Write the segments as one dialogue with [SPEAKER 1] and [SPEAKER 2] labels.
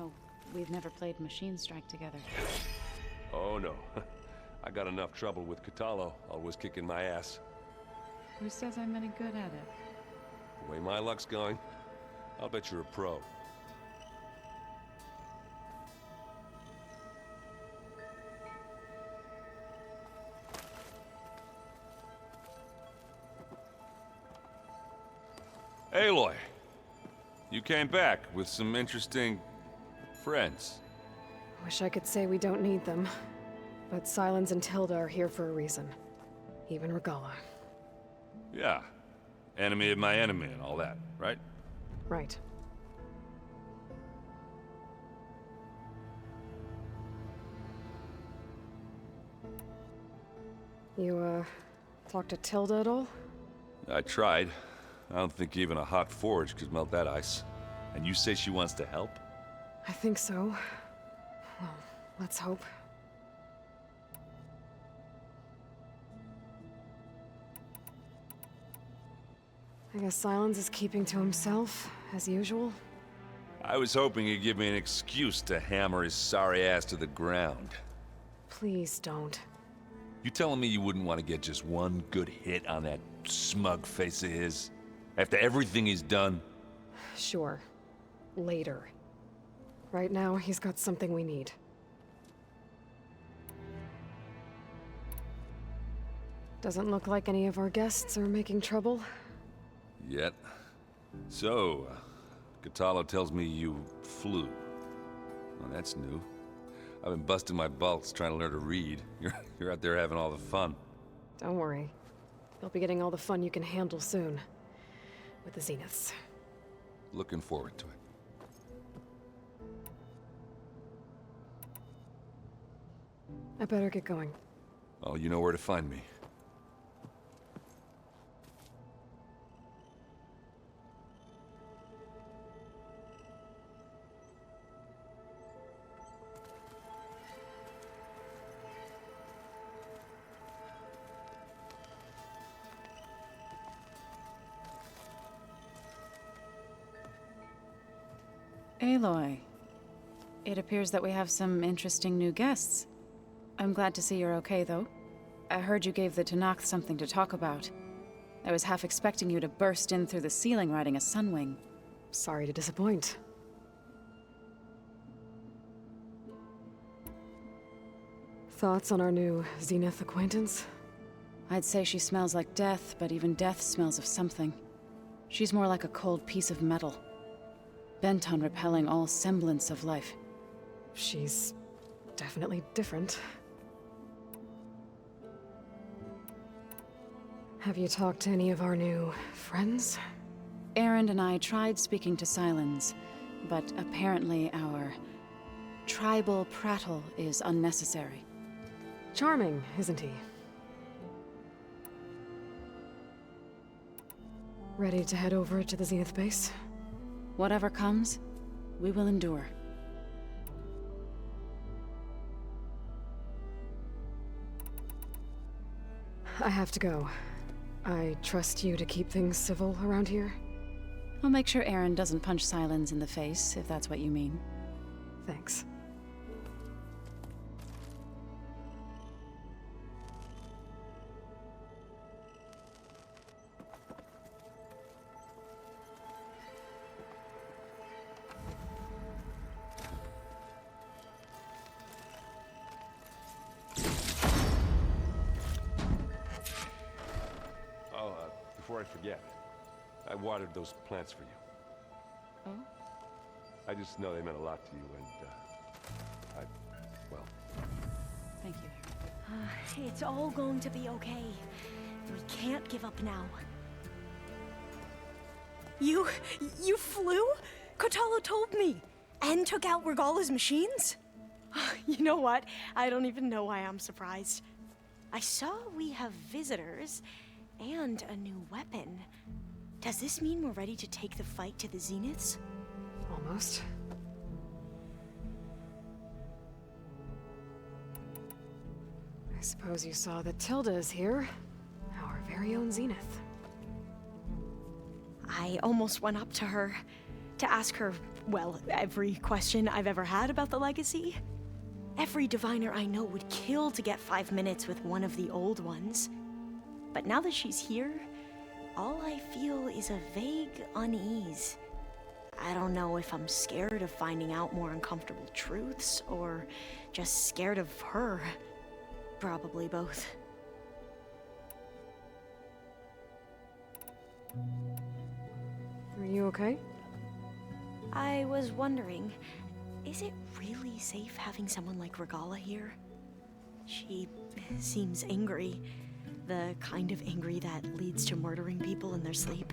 [SPEAKER 1] know, we've never played Machine Strike together.
[SPEAKER 2] Oh no. I got enough trouble with Catallo, always kicking my ass.
[SPEAKER 1] Who says I'm any good at it?
[SPEAKER 2] The way my luck's going, I'll bet you're a pro. Aloy, you came back with some interesting friends.
[SPEAKER 3] Wish I could say we don't need them, but Silence and Tilda are here for a reason. Even Regala.
[SPEAKER 2] Yeah, enemy of my enemy and all that, right?
[SPEAKER 3] Right. You, talk to Tilda at all?
[SPEAKER 2] I tried. I don't think even a hot forge could melt that ice. And you say she wants to help?
[SPEAKER 3] I think so. Well, let's hope. I guess Silence is keeping to himself, as usual.
[SPEAKER 2] I was hoping he'd give me an excuse to hammer his sorry ass to the ground.
[SPEAKER 3] Please don't.
[SPEAKER 2] You telling me you wouldn't want to get just one good hit on that smug face of his? After everything he's done?
[SPEAKER 3] Sure. Later. Right now, he's got something we need. Doesn't look like any of our guests are making trouble.
[SPEAKER 2] Yet. So, Catallo tells me you flew. Well, that's new. I've been busting my balls trying to learn to read. You're out there having all the fun.
[SPEAKER 3] Don't worry. You'll be getting all the fun you can handle soon. With the Zeniths.
[SPEAKER 2] Looking forward to it.
[SPEAKER 3] I better get going.
[SPEAKER 2] Oh, you know where to find me.
[SPEAKER 1] Aloy, it appears that we have some interesting new guests. I'm glad to see you're okay, though. I heard you gave the Tenakth something to talk about. I was half expecting you to burst in through the ceiling riding a sunwing.
[SPEAKER 3] Sorry to disappoint. Thoughts on our new Zenith acquaintance?
[SPEAKER 1] I'd say she smells like death, but even death smells of something. She's more like a cold piece of metal. Bent on repelling all semblance of life.
[SPEAKER 3] She's definitely different. Have you talked to any of our new friends?
[SPEAKER 1] Aaron and I tried speaking to Silence, but apparently our tribal prattle is unnecessary.
[SPEAKER 3] Charming, isn't he? Ready to head over to the Zenith base?
[SPEAKER 1] Whatever comes, we will endure.
[SPEAKER 3] I have to go. I trust you to keep things civil around here?
[SPEAKER 1] I'll make sure Aaron doesn't punch Silence in the face, if that's what you mean.
[SPEAKER 3] Thanks.
[SPEAKER 2] Before I forget, I watered those plants for you.
[SPEAKER 1] Oh?
[SPEAKER 2] I just know they meant a lot to you, and, well...
[SPEAKER 1] Thank you.
[SPEAKER 4] It's all going to be okay. We can't give up now. You flew? Catallo told me. And took out Regala's machines? You know what? I don't even know why I'm surprised. I saw we have visitors and a new weapon. Does this mean we're ready to take the fight to the Zeniths?
[SPEAKER 3] Almost. I suppose you saw that Tilda is here. Our very own Zenith.
[SPEAKER 4] I almost went up to her to ask her well, every question I've ever had about the legacy. Every diviner I know would kill to get 5 minutes with one of the old ones. But now that she's here, all I feel is a vague unease. I don't know if I'm scared of finding out more uncomfortable truths, or just scared of her. Probably both.
[SPEAKER 3] Are you okay?
[SPEAKER 4] I was wondering, is it really safe having someone like Regala here? She seems angry. The kind of angry that leads to murdering people in their sleep.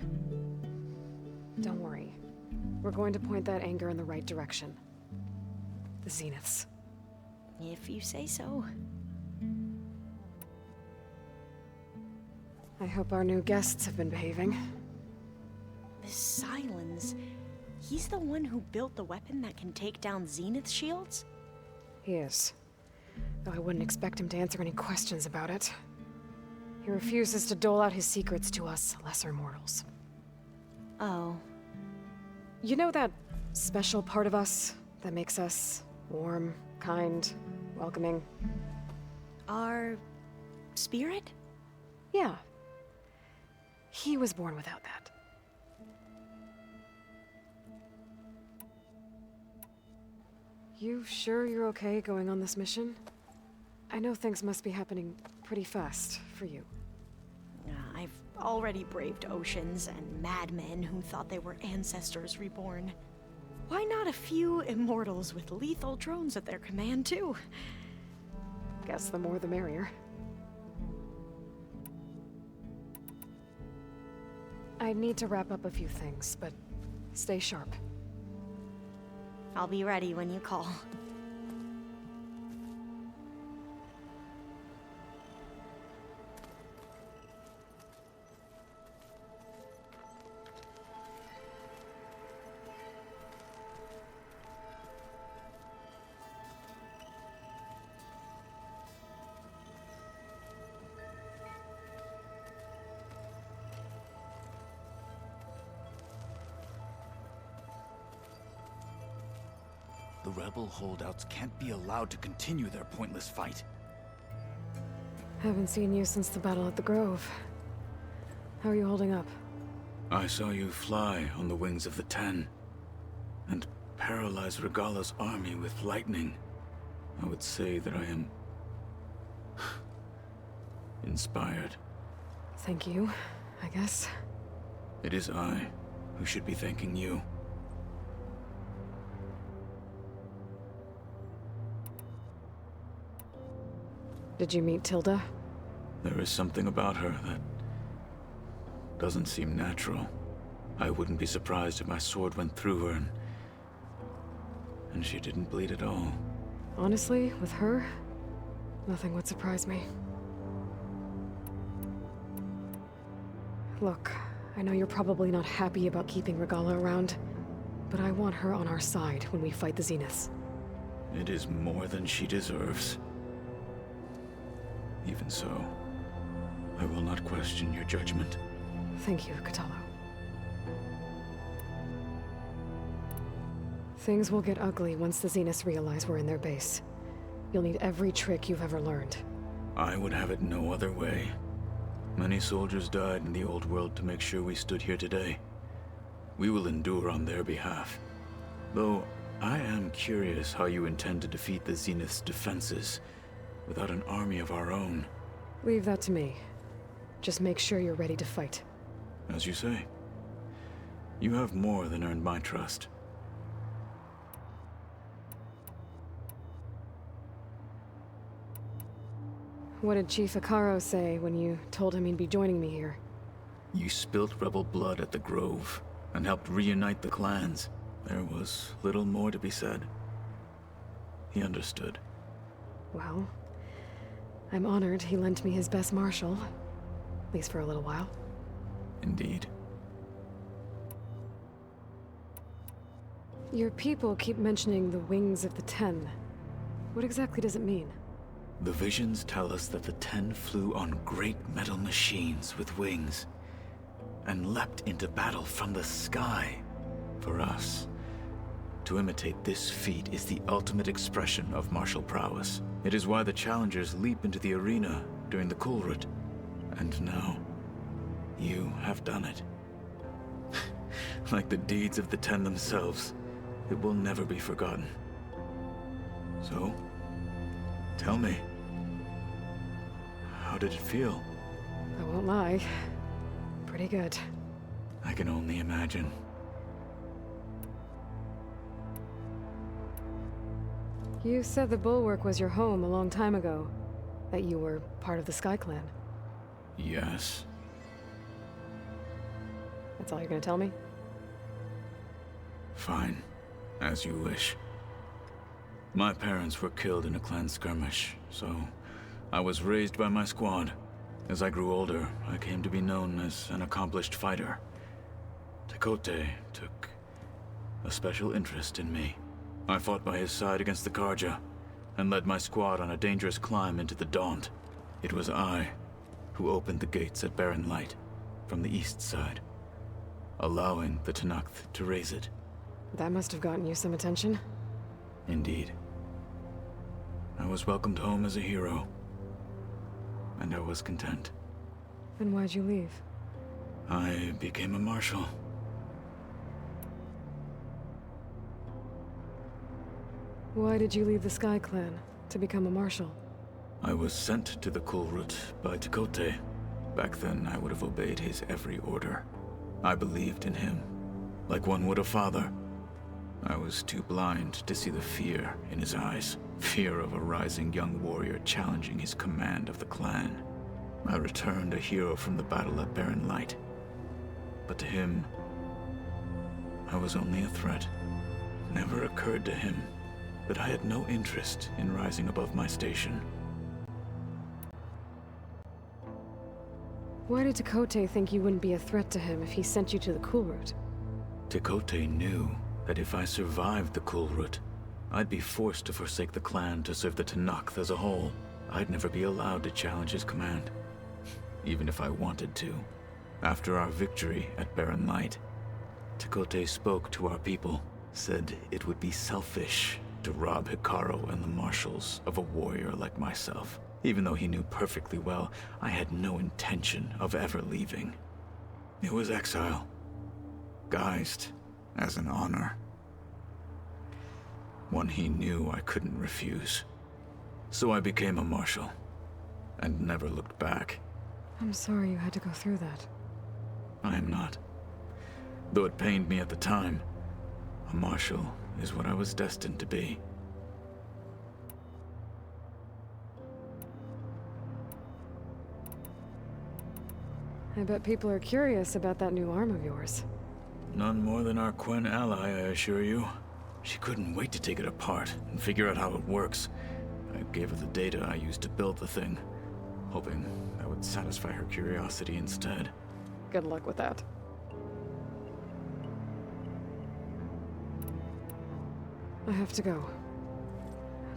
[SPEAKER 3] Don't worry. We're going to point that anger in the right direction. The Zeniths.
[SPEAKER 4] If you say so.
[SPEAKER 3] I hope our new guests have been behaving.
[SPEAKER 4] This Silence, he's the one who built the weapon that can take down Zenith shields?
[SPEAKER 3] He is. Though I wouldn't expect him to answer any questions about it. He refuses to dole out his secrets to us lesser mortals.
[SPEAKER 4] Oh.
[SPEAKER 3] You know that special part of us that makes us warm, kind, welcoming?
[SPEAKER 4] Our spirit?
[SPEAKER 3] Yeah. He was born without that. You sure you're okay going on this mission? I know things must be happening pretty fast for you.
[SPEAKER 4] I've already braved oceans and madmen who thought they were ancestors reborn. Why not a few immortals with lethal drones at their command, too?
[SPEAKER 3] Guess the more the merrier. I need to wrap up a few things, but stay sharp.
[SPEAKER 4] I'll be ready when you call.
[SPEAKER 5] The rebel holdouts can't be allowed to continue their pointless fight.
[SPEAKER 3] Haven't seen you since the battle at the Grove. How are you holding up?
[SPEAKER 5] I saw you fly on the wings of the Ten, and paralyze Regala's army with lightning. I would say that I am inspired.
[SPEAKER 3] Thank you, I guess.
[SPEAKER 5] It is I who should be thanking you.
[SPEAKER 3] Did you meet Tilda?
[SPEAKER 5] There is something about her that doesn't seem natural. I wouldn't be surprised if my sword went through her and she didn't bleed at all.
[SPEAKER 3] Honestly, with her, nothing would surprise me. Look, I know you're probably not happy about keeping Regala around, but I want her on our side when we fight the Zeniths.
[SPEAKER 5] It is more than she deserves. Even so, I will not question your judgment.
[SPEAKER 3] Thank you, Kotallo. Things will get ugly once the Zeniths realize we're in their base. You'll need every trick you've ever learned.
[SPEAKER 5] I would have it no other way. Many soldiers died in the old world to make sure we stood here today. We will endure on their behalf. Though, I am curious how you intend to defeat the Zenith's defenses without an army of our own.
[SPEAKER 3] Leave that to me. Just make sure you're ready to fight.
[SPEAKER 5] As you say. You have more than earned my trust.
[SPEAKER 3] What did Chief Akaro say when you told him he'd be joining me here?
[SPEAKER 5] You spilt rebel blood at the Grove, and helped reunite the clans. There was little more to be said. He understood.
[SPEAKER 3] Well, I'm honored he lent me his best marshal. At least for a little while.
[SPEAKER 5] Indeed.
[SPEAKER 3] Your people keep mentioning the wings of the Ten. What exactly does it mean?
[SPEAKER 5] The visions tell us that the Ten flew on great metal machines with wings, and leapt into battle from the sky. For us, To imitate this feat is the ultimate expression of martial prowess. It is why the challengers leap into the arena during the Kulrut. And now, you have done it. Like the deeds of the Ten themselves, it will never be forgotten. So, tell me, how did it feel?
[SPEAKER 3] I won't lie. Pretty good.
[SPEAKER 5] I can only imagine.
[SPEAKER 3] You said the Bulwark was your home a long time ago. That you were part of the Sky Clan.
[SPEAKER 5] Yes.
[SPEAKER 3] That's all you're gonna tell me?
[SPEAKER 5] Fine. As you wish. My parents were killed in a clan skirmish, so I was raised by my squad. As I grew older, I came to be known as an accomplished fighter. Tekote took a special interest in me. I fought by his side against the Karja, and led my squad on a dangerous climb into the Daunt. It was I who opened the gates at Barren Light, from the east side, allowing the Tenakth to raise it.
[SPEAKER 3] That must have gotten you some attention.
[SPEAKER 5] Indeed. I was welcomed home as a hero, and I was content.
[SPEAKER 3] Then why'd you leave?
[SPEAKER 5] I became a marshal.
[SPEAKER 3] Why did you leave the Sky Clan to become a marshal?
[SPEAKER 5] I was sent to the Kulrut by Tekote. Back then, I would have obeyed his every order. I believed in him, like one would a father. I was too blind to see the fear in his eyes. Fear of a rising young warrior challenging his command of the clan. I returned a hero from the battle at Barren Light. But to him, I was only a threat. Never occurred to him that I had no interest in rising above my station.
[SPEAKER 3] Why did Tekote think you wouldn't be a threat to him if he sent you to the Kulrut?
[SPEAKER 5] Tekote knew that if I survived the Kulrut, I'd be forced to forsake the clan to serve the Tenakth as a whole. I'd never be allowed to challenge his command, even if I wanted to. After our victory at Barren Light, Tekote spoke to our people, said it would be selfish to rob Hikaru and the marshals of a warrior like myself. Even though he knew perfectly well I had no intention of ever leaving. It was exile, guised as an honor. One he knew I couldn't refuse. So I became a marshal, and never looked back.
[SPEAKER 3] I'm sorry you had to go through that.
[SPEAKER 5] I am not. Though it pained me at the time, a marshal is what I was destined to be.
[SPEAKER 3] I bet people are curious about that new arm of yours.
[SPEAKER 5] None more than our Quen ally, I assure you. She couldn't wait to take it apart and figure out how it works. I gave her the data I used to build the thing, hoping that would satisfy her curiosity instead.
[SPEAKER 3] Good luck with that. I have to go.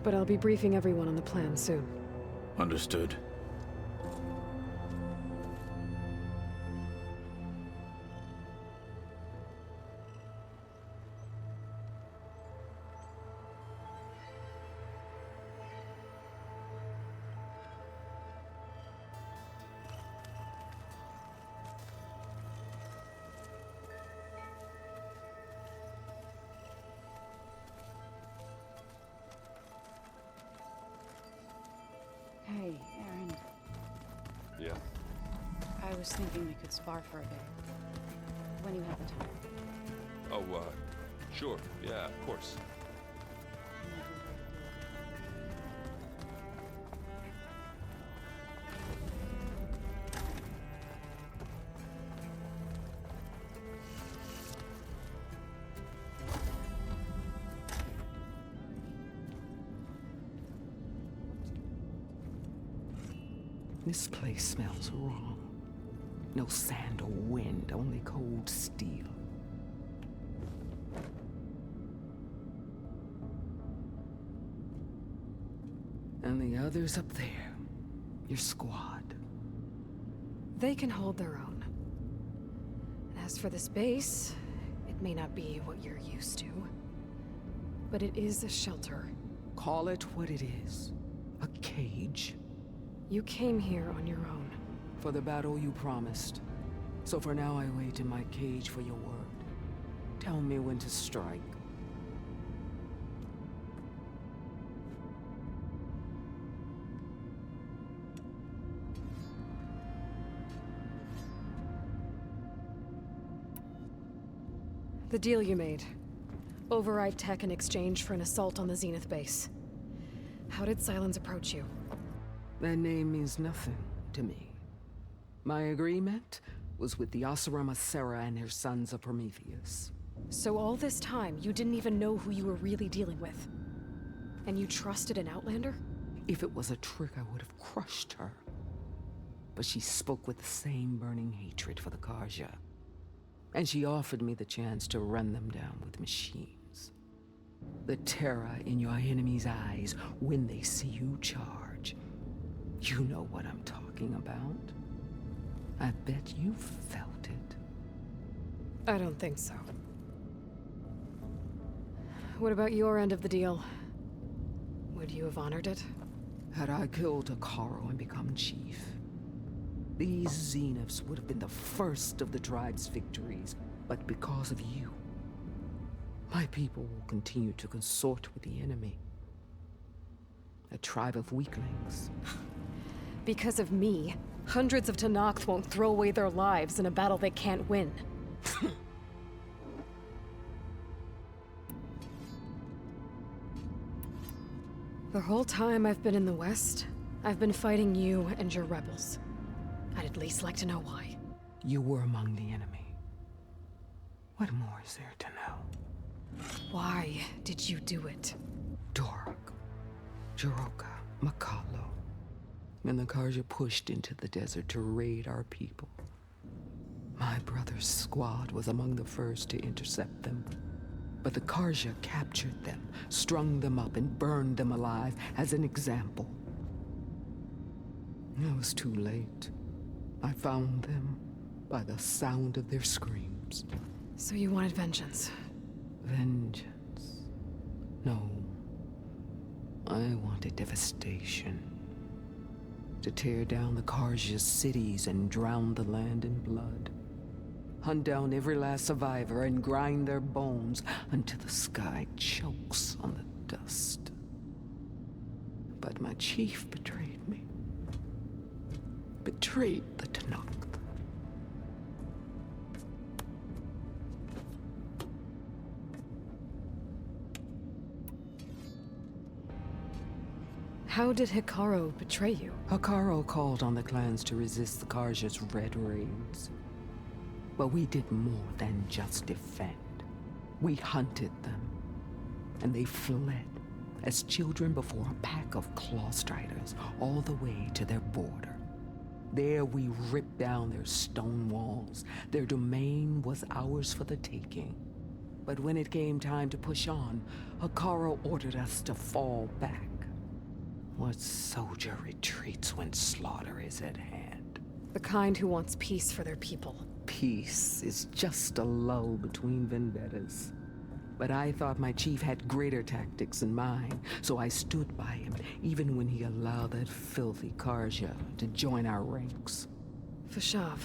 [SPEAKER 3] But I'll be briefing everyone on the plan soon.
[SPEAKER 5] Understood.
[SPEAKER 1] Hey, Aaron.
[SPEAKER 2] Yeah.
[SPEAKER 1] I was thinking we could spar for a bit. When you have the time.
[SPEAKER 2] Oh, sure. Yeah, of course.
[SPEAKER 6] This place smells wrong. No sand or wind, only cold steel. And the others up there, your squad.
[SPEAKER 3] They can hold their own. And as for this base, it may not be what you're used to. But it is a shelter.
[SPEAKER 6] Call it what it is. A cage.
[SPEAKER 3] You came here on your own.
[SPEAKER 6] For the battle you promised. So for now I wait in my cage for your word. Tell me when to strike.
[SPEAKER 3] The deal you made. Override tech in exchange for an assault on the Zenith base. How did Sylens approach you?
[SPEAKER 6] That name means nothing to me. My agreement was with the Oseram Sera and her sons of Prometheus.
[SPEAKER 3] So all this time, you didn't even know who you were really dealing with? And you trusted an Outlander?
[SPEAKER 6] If it was a trick, I would have crushed her. But she spoke with the same burning hatred for the Karja. And she offered me the chance to run them down with machines. The terror in your enemy's eyes when they see you charge. You know what I'm talking about. I bet you felt it.
[SPEAKER 3] I don't think so. What about your end of the deal? Would you have honored it?
[SPEAKER 6] Had I killed Akaro and become chief, these Zeniths would have been the first of the tribe's victories. But because of you, my people will continue to consort with the enemy. A tribe of weaklings.
[SPEAKER 3] Because of me, hundreds of Tenakth won't throw away their lives in a battle they can't win. The whole time I've been in the West, I've been fighting you and your rebels. I'd at least like to know why.
[SPEAKER 6] You were among the enemy. What more is there to know?
[SPEAKER 3] Why did you do it?
[SPEAKER 6] Dork, Jiroka, Makalo, and the Karja pushed into the desert to raid our people. My brother's squad was among the first to intercept them. But the Karja captured them, strung them up, and burned them alive as an example. It was too late. I found them by the sound of their screams.
[SPEAKER 3] So you wanted vengeance?
[SPEAKER 6] Vengeance? No. I wanted devastation. To tear down the Karja's cities and drown the land in blood. Hunt down every last survivor and grind their bones until the sky chokes on the dust. But my chief betrayed me. Betrayed the Tenakth.
[SPEAKER 3] How did Hikaru betray you?
[SPEAKER 6] Hikaru called on the clans to resist the Karja's red raids. But we did more than just defend. We hunted them, and they fled as children before a pack of claw striders all the way to their border. There we ripped down their stone walls. Their domain was ours for the taking. But when it came time to push on, Hikaru ordered us to fall back. What soldier retreats when slaughter is at hand?
[SPEAKER 3] The kind who wants peace for their people.
[SPEAKER 6] Peace is just a lull between vendettas. But I thought my chief had greater tactics in mind, so I stood by him, even when he allowed that filthy Karja to join our ranks.
[SPEAKER 3] Fashav.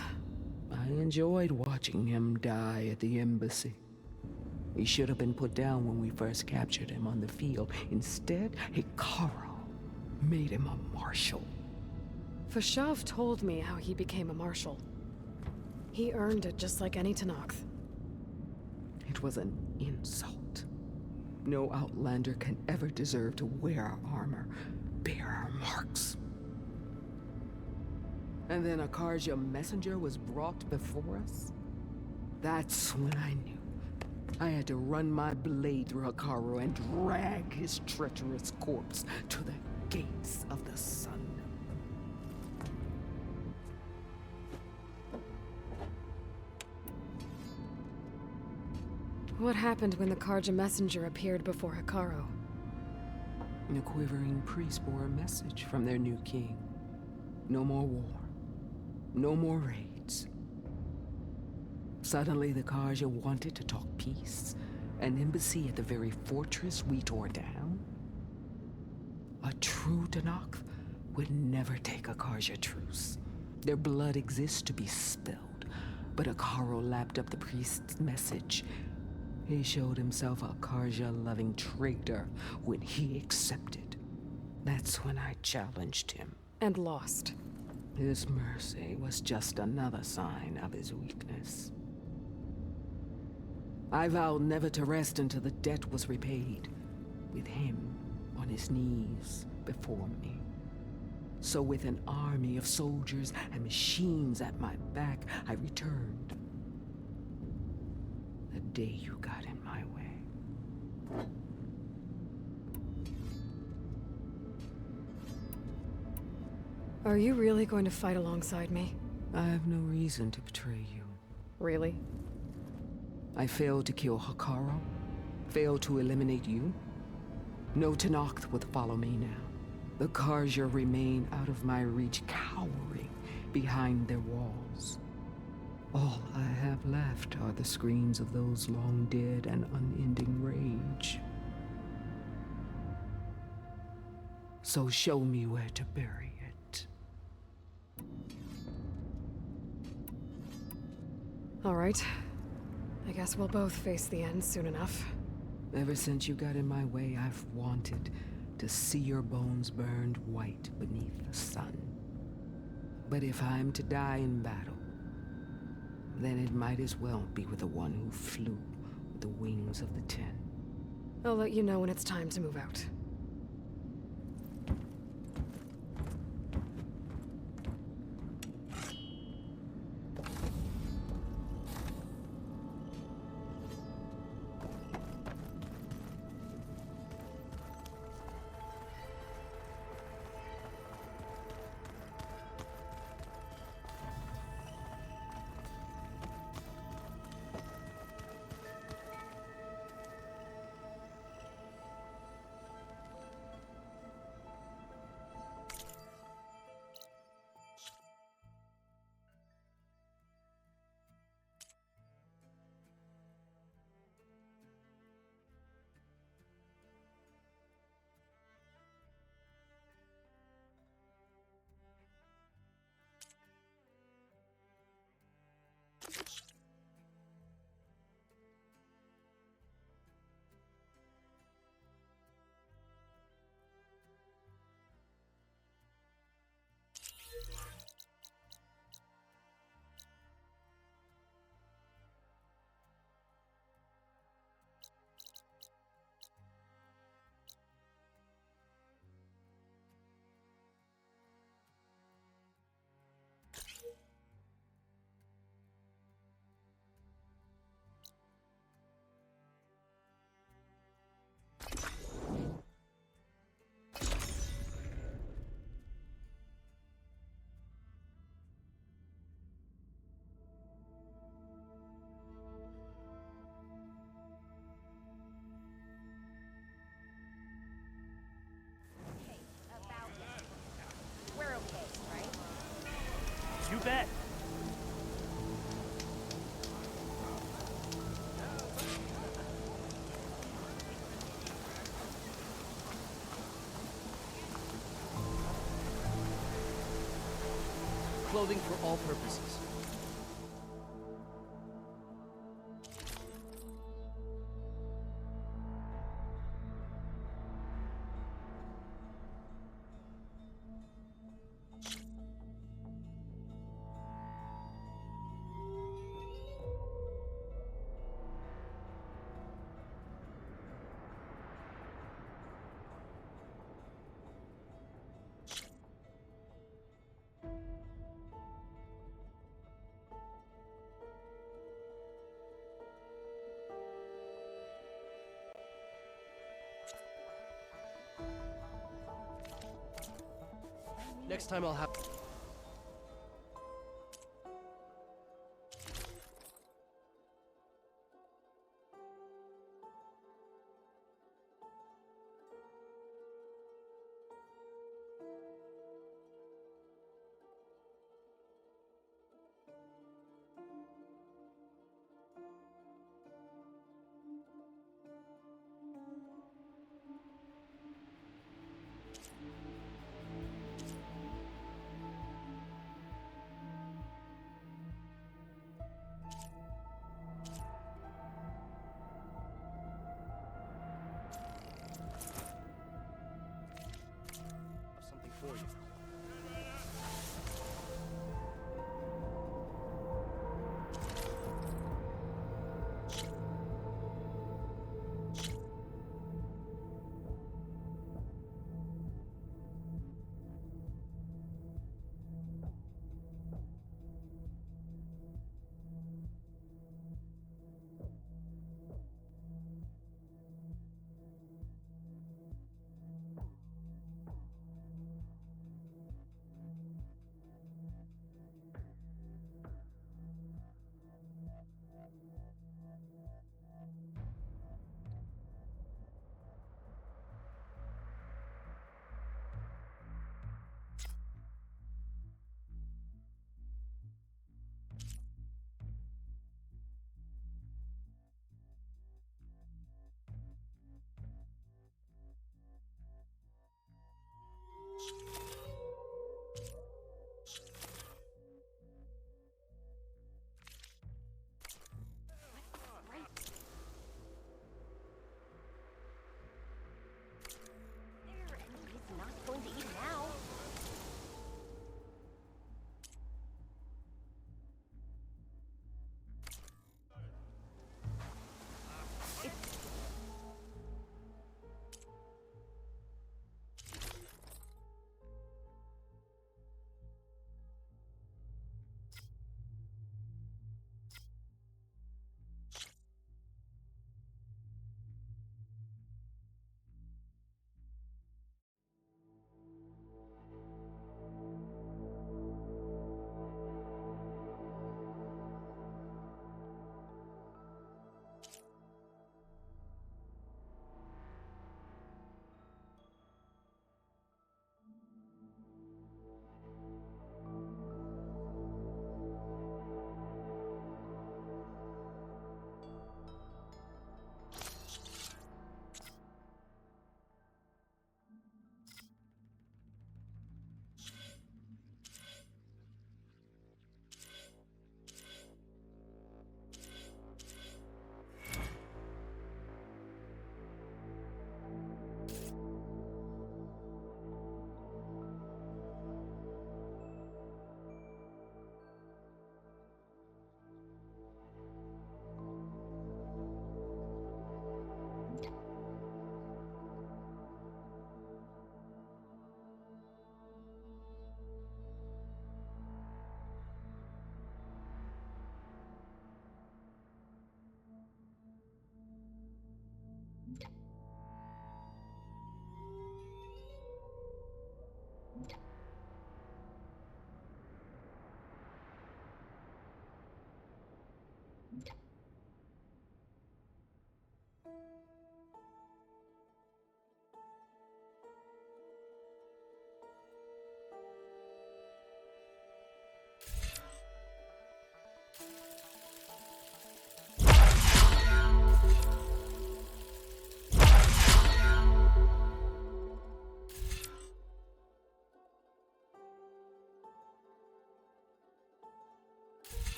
[SPEAKER 6] I enjoyed watching him die at the embassy. He should have been put down when we first captured him on the field. Instead, Hikaru made him a marshal.
[SPEAKER 3] Fashav told me how he became a marshal. He earned it just like any Tenakth.
[SPEAKER 6] It was an insult. No Outlander can ever deserve to wear our armor, bear our marks. And then a Karja messenger was brought before us? That's when I knew. I had to run my blade through Hikaru and drag his treacherous corpse to the gates of the sun.
[SPEAKER 3] What happened when the Karja messenger appeared before Hikaru?
[SPEAKER 6] The quivering priests bore a message from their new king. No more war. No more raids. Suddenly the Karja wanted to talk peace, An embassy at the very fortress we tore down? A true Tenakth would never take a Karja truce. Their blood exists to be spilled, but Akaro lapped up the priest's message. He showed himself a Karja-loving traitor when he accepted. That's when I challenged him.
[SPEAKER 3] And lost.
[SPEAKER 6] His mercy was just another sign of his weakness. I vowed never to rest until the debt was repaid, with him on his knees before me. So with an army of soldiers and machines at my back, I returned. The day you got in my way.
[SPEAKER 3] Are you really going to fight alongside me?
[SPEAKER 6] I have no reason to betray you.
[SPEAKER 3] Really?
[SPEAKER 6] I failed to kill Hakaro, failed to eliminate you. No Tenakth would follow me now. The Karja remain out of my reach, cowering behind their walls. All I have left are the screams of those long dead and unending rage. So show me where to bury it.
[SPEAKER 3] All right. I guess we'll both face the end soon enough.
[SPEAKER 6] Ever since you got in my way, I've wanted to see your bones burned white beneath the sun. But if I'm to die in battle, then it might as well be with the one who flew with the wings of the Ten.
[SPEAKER 3] I'll let you know when it's time to move out.
[SPEAKER 7] You bet. Clothing for all purposes. Next time I'll have...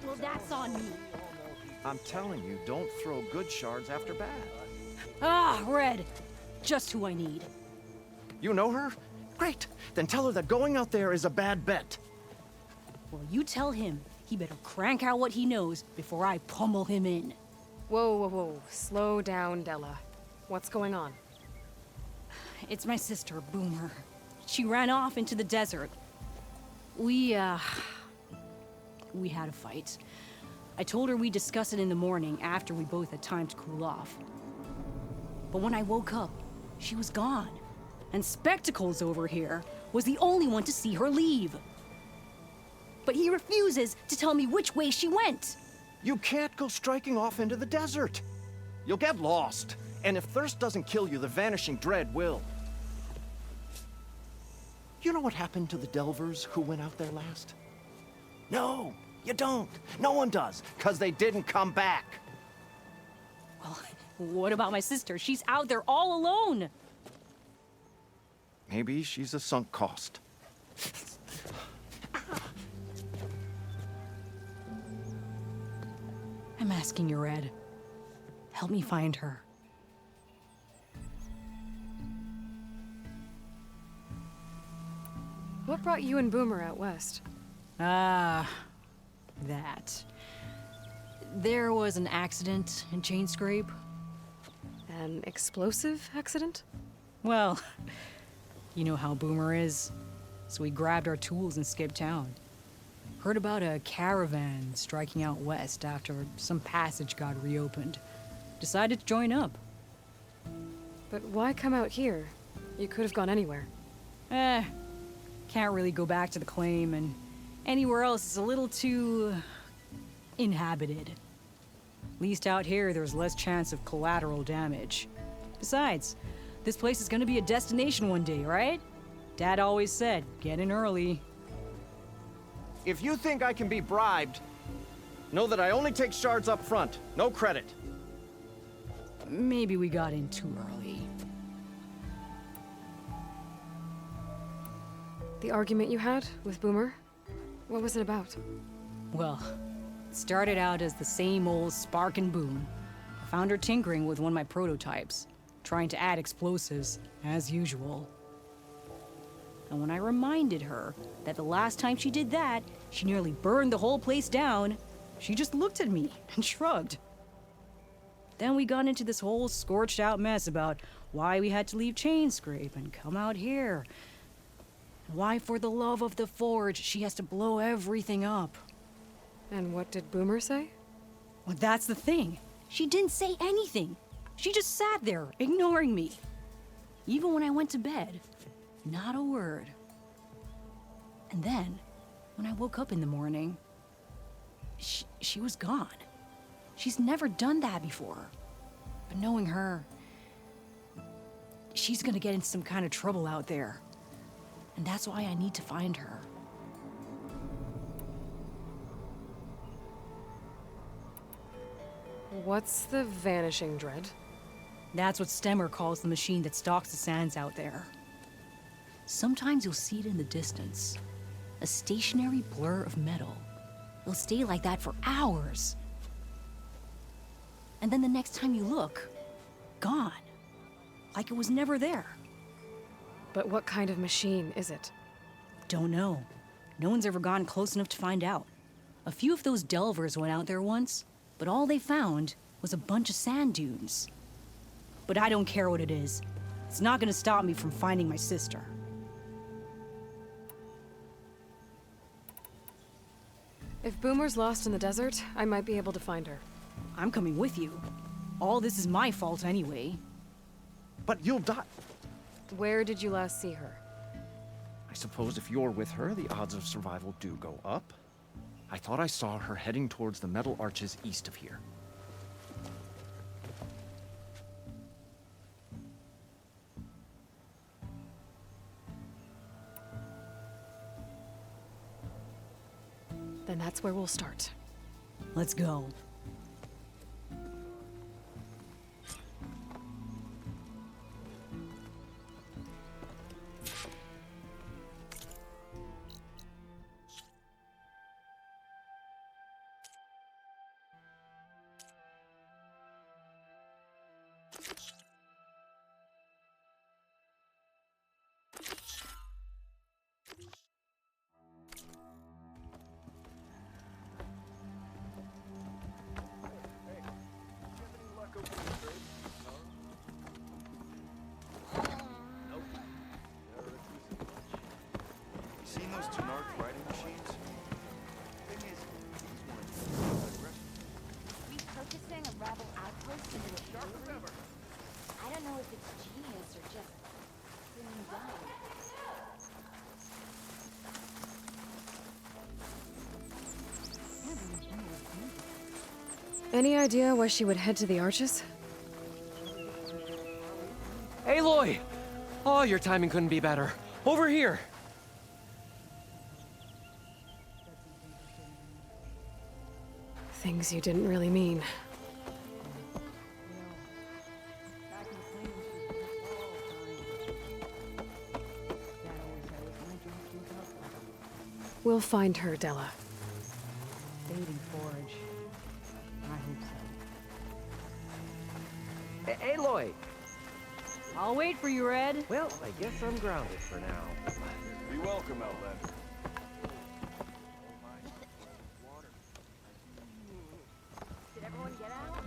[SPEAKER 4] Well, that's on me.
[SPEAKER 8] I'm telling you, don't throw good shards after bad.
[SPEAKER 4] Ah, Red. Just who I need.
[SPEAKER 8] You know her? Great. Then tell her that going out there is a bad bet.
[SPEAKER 4] Well, you tell him he better crank out what he knows before I pummel him in.
[SPEAKER 3] Whoa, whoa, whoa. Slow down, Della. What's going on?
[SPEAKER 4] It's my sister, Boomer. She ran off into the desert. We had a fight. I told her we'd discuss it in the morning after we both had time to cool off. But when I woke up, she was gone. And Spectacles over here was the only one to see her leave. But he refuses to tell me which way she went.
[SPEAKER 8] You can't go striking off into the desert. You'll get lost. And if thirst doesn't kill you, the vanishing dread will. You know what happened to the Delvers who went out there last? No, you don't. No one does, because they didn't come back.
[SPEAKER 4] Well, what about my sister? She's out there all alone.
[SPEAKER 8] Maybe she's a sunk cost.
[SPEAKER 4] I'm asking you, Red. Help me find her.
[SPEAKER 3] What brought you and Boomer out west?
[SPEAKER 4] Ah, that. There was an accident in Chain Scrape.
[SPEAKER 3] An explosive accident?
[SPEAKER 4] Well, you know how Boomer is. So we grabbed our tools and skipped town. Heard about a caravan striking out west after some passage got reopened. Decided to join up.
[SPEAKER 3] But why come out here? You could have gone anywhere.
[SPEAKER 4] Can't really go back to the claim, and anywhere else is a little too inhabited. At least out here, there's less chance of collateral damage. Besides, this place is gonna be a destination one day, right? Dad always said, get in early.
[SPEAKER 8] If you think I can be bribed, know that I only take shards up front, no credit.
[SPEAKER 4] Maybe we got in too early.
[SPEAKER 3] The argument you had with Boomer? What was it about?
[SPEAKER 4] Well, it started out as the same old spark and boom. I found her tinkering with one of my prototypes, trying to add explosives, as usual.
[SPEAKER 9] And when I reminded her that the last time she did that, she nearly burned the whole place down, she just looked at me and shrugged. Then we got into this whole scorched out mess about why we had to leave Chainscrape and come out here. And why, for the love of the Forge, she has to blow everything up.
[SPEAKER 3] And what did Boomer say?
[SPEAKER 9] Well, that's the thing. She didn't say anything. She just sat there, ignoring me. Even when I went to bed, not a word. And then, when I woke up in the morning, she was gone. She's never done that before. But knowing her, she's gonna get in some kind of trouble out there. And that's why I need to find her.
[SPEAKER 3] What's the Vanishing Dread?
[SPEAKER 9] That's what Stemmer calls the machine that stalks the sands out there. Sometimes you'll see it in the distance. A stationary blur of metal. It'll stay like that for hours. And then the next time you look, gone. Like it was never there.
[SPEAKER 3] But what kind of machine is it?
[SPEAKER 9] Don't know. No one's ever gone close enough to find out. A few of those delvers went out there once, but all they found was a bunch of sand dunes. But I don't care what it is. It's not gonna stop me from finding my sister.
[SPEAKER 3] If Boomer's lost in the desert, I might be able to find her.
[SPEAKER 9] I'm coming with you. All this is my fault anyway.
[SPEAKER 8] But you'll die.
[SPEAKER 3] Where did you last see her?
[SPEAKER 8] I suppose if you're with her, the odds of survival do go up. I thought I saw her heading towards the metal arches east of here.
[SPEAKER 3] Then that's where we'll start.
[SPEAKER 9] Let's go.
[SPEAKER 10] Seen those two narc riding machines? Thing is, these ones are aggressive.
[SPEAKER 11] Repurposing a rebel outpost into a sharp as ever. I don't know if it's genius or just plain dumb.
[SPEAKER 3] Any idea why she would head to the arches?
[SPEAKER 12] Aloy! Oh, your timing couldn't be better. Over here!
[SPEAKER 3] Things you didn't really mean. We'll find her, Della.
[SPEAKER 9] Fading Forge. I hope so.
[SPEAKER 12] Aloy!
[SPEAKER 9] I'll wait for you, Red.
[SPEAKER 12] Well, I guess I'm grounded for now.
[SPEAKER 10] Be welcome, Outlander.
[SPEAKER 11] Did everyone get out?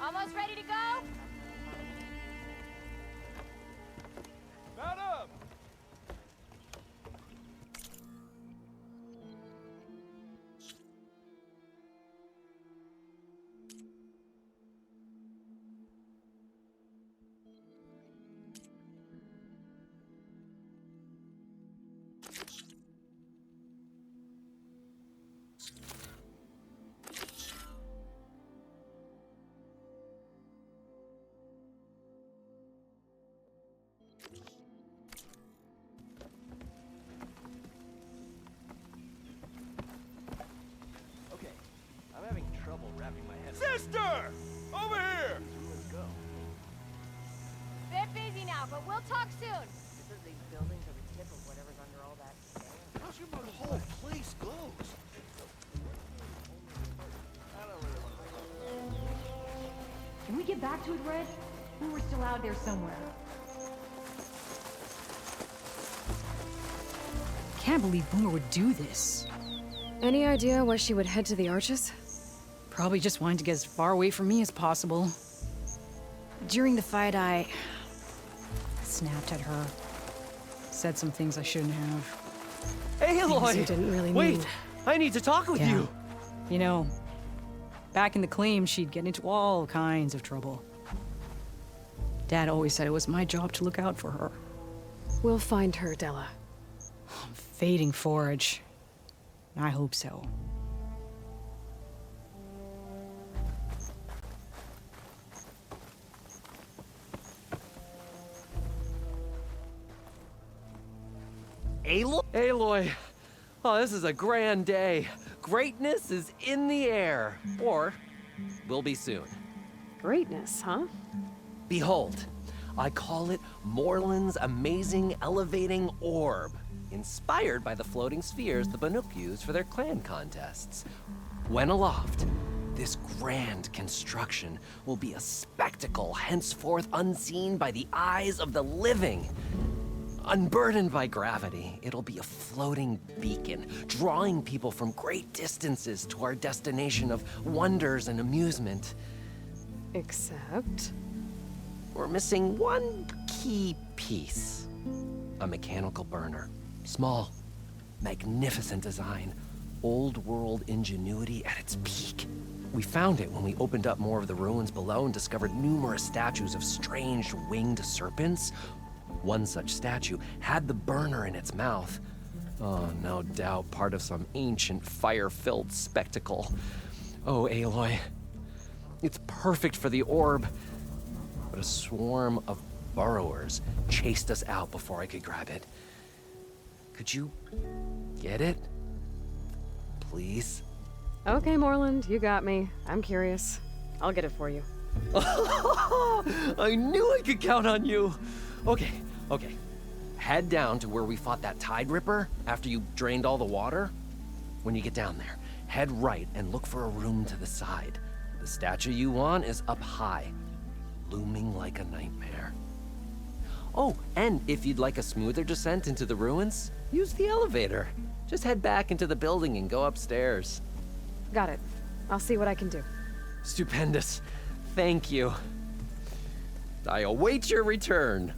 [SPEAKER 11] Almost ready to go?
[SPEAKER 10] Mount up!
[SPEAKER 8] Okay, I'm having trouble wrapping my head.
[SPEAKER 10] Sister! Over here!
[SPEAKER 8] Let's go.
[SPEAKER 11] Bit busy now, but we'll talk soon. These buildings are the tip of whatever's under all that sand.
[SPEAKER 10] How's your whole place glows? I don't really want to
[SPEAKER 11] Can we get back to it, Red? We were still out there somewhere.
[SPEAKER 9] Can't believe Boomer would do this.
[SPEAKER 3] Any idea why she would head to the Arches?
[SPEAKER 9] Probably just wanted to get as far away from me as possible. During the fight, I snapped at her. Said some things I shouldn't have.
[SPEAKER 12] Hey, Aloy!
[SPEAKER 3] you didn't really
[SPEAKER 12] Wait!
[SPEAKER 3] mean.
[SPEAKER 12] I need to talk with
[SPEAKER 9] Yeah.
[SPEAKER 12] you!
[SPEAKER 9] You know, back in the claim, she'd get into all kinds of trouble. Dad always said it was my job to look out for her.
[SPEAKER 3] We'll find her, Della.
[SPEAKER 9] Fading forage. I hope so.
[SPEAKER 12] Aloy! Oh, this is a grand day. Greatness is in the air. Or, will be soon.
[SPEAKER 3] Greatness, huh?
[SPEAKER 12] Behold, I call it Morland's amazing elevating orb, inspired by the floating spheres the Banuk used for their clan contests. When aloft, this grand construction will be a spectacle henceforth unseen by the eyes of the living. Unburdened by gravity, it'll be a floating beacon, drawing people from great distances to our destination of wonders and amusement.
[SPEAKER 3] Except...
[SPEAKER 12] We're missing one key piece. A mechanical burner. Small, magnificent design. Old world ingenuity at its peak. We found it when we opened up more of the ruins below and discovered numerous statues of strange winged serpents. One such statue had the burner in its mouth. Oh, no doubt part of some ancient fire-filled spectacle. Oh, Aloy. It's perfect for the orb. But a swarm of burrowers chased us out before I could grab it. Could you get it? Please?
[SPEAKER 3] Okay, Morland, you got me. I'm curious. I'll get it for you.
[SPEAKER 12] I knew I could count on you. Okay. Head down to where we fought that Tide Ripper after you drained all the water. When you get down there, head right and look for a room to the side. The statue you want is up high, looming like a nightmare. Oh, and if you'd like a smoother descent into the ruins, use the elevator. Just head back into the building and go upstairs.
[SPEAKER 3] Got it. I'll see what I can do.
[SPEAKER 12] Stupendous. Thank you. I await your return.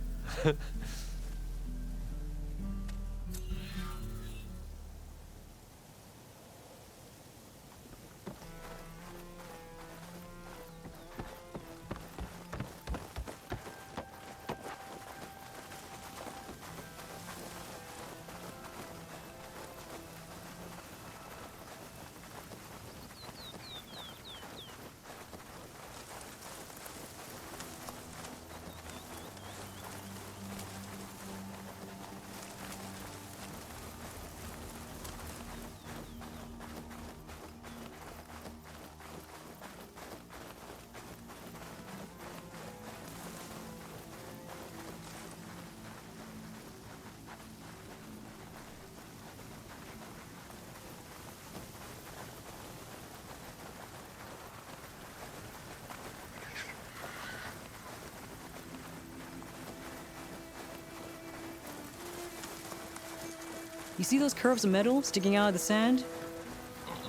[SPEAKER 9] You see those curves of metal sticking out of the sand?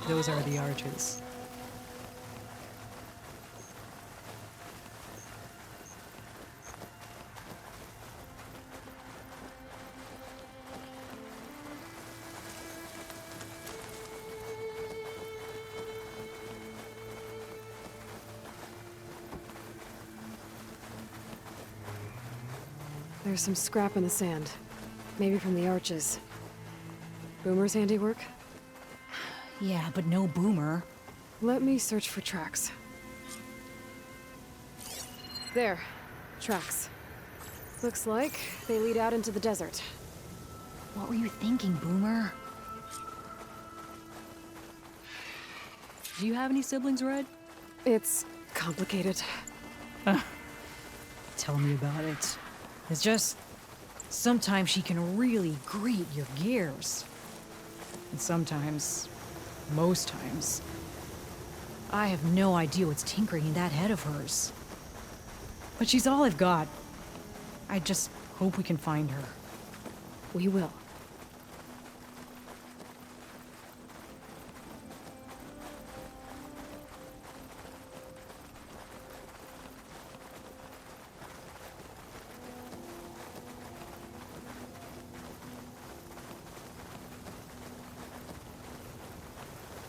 [SPEAKER 9] Those are the arches.
[SPEAKER 3] There's some scrap in the sand. Maybe from the arches. Boomer's handiwork?
[SPEAKER 9] Yeah, but no Boomer.
[SPEAKER 3] Let me search for tracks. There. Tracks. Looks like they lead out into the desert.
[SPEAKER 9] What were you thinking, Boomer? Do you have any siblings, Red?
[SPEAKER 3] It's complicated.
[SPEAKER 9] Tell me about it. It's just... sometimes she can really grate your gears. And sometimes, most times, I have no idea what's tinkering in that head of hers.
[SPEAKER 13] But she's all I've got. I just hope we can find her.
[SPEAKER 3] We will.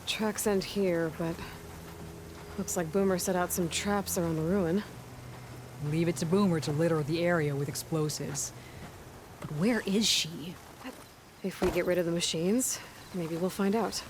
[SPEAKER 3] Tracks end here, but looks like Boomer set out some traps around the ruin.
[SPEAKER 13] Leave it to Boomer to litter the area with explosives. But where is she?
[SPEAKER 3] If we get rid of the machines, maybe we'll find out.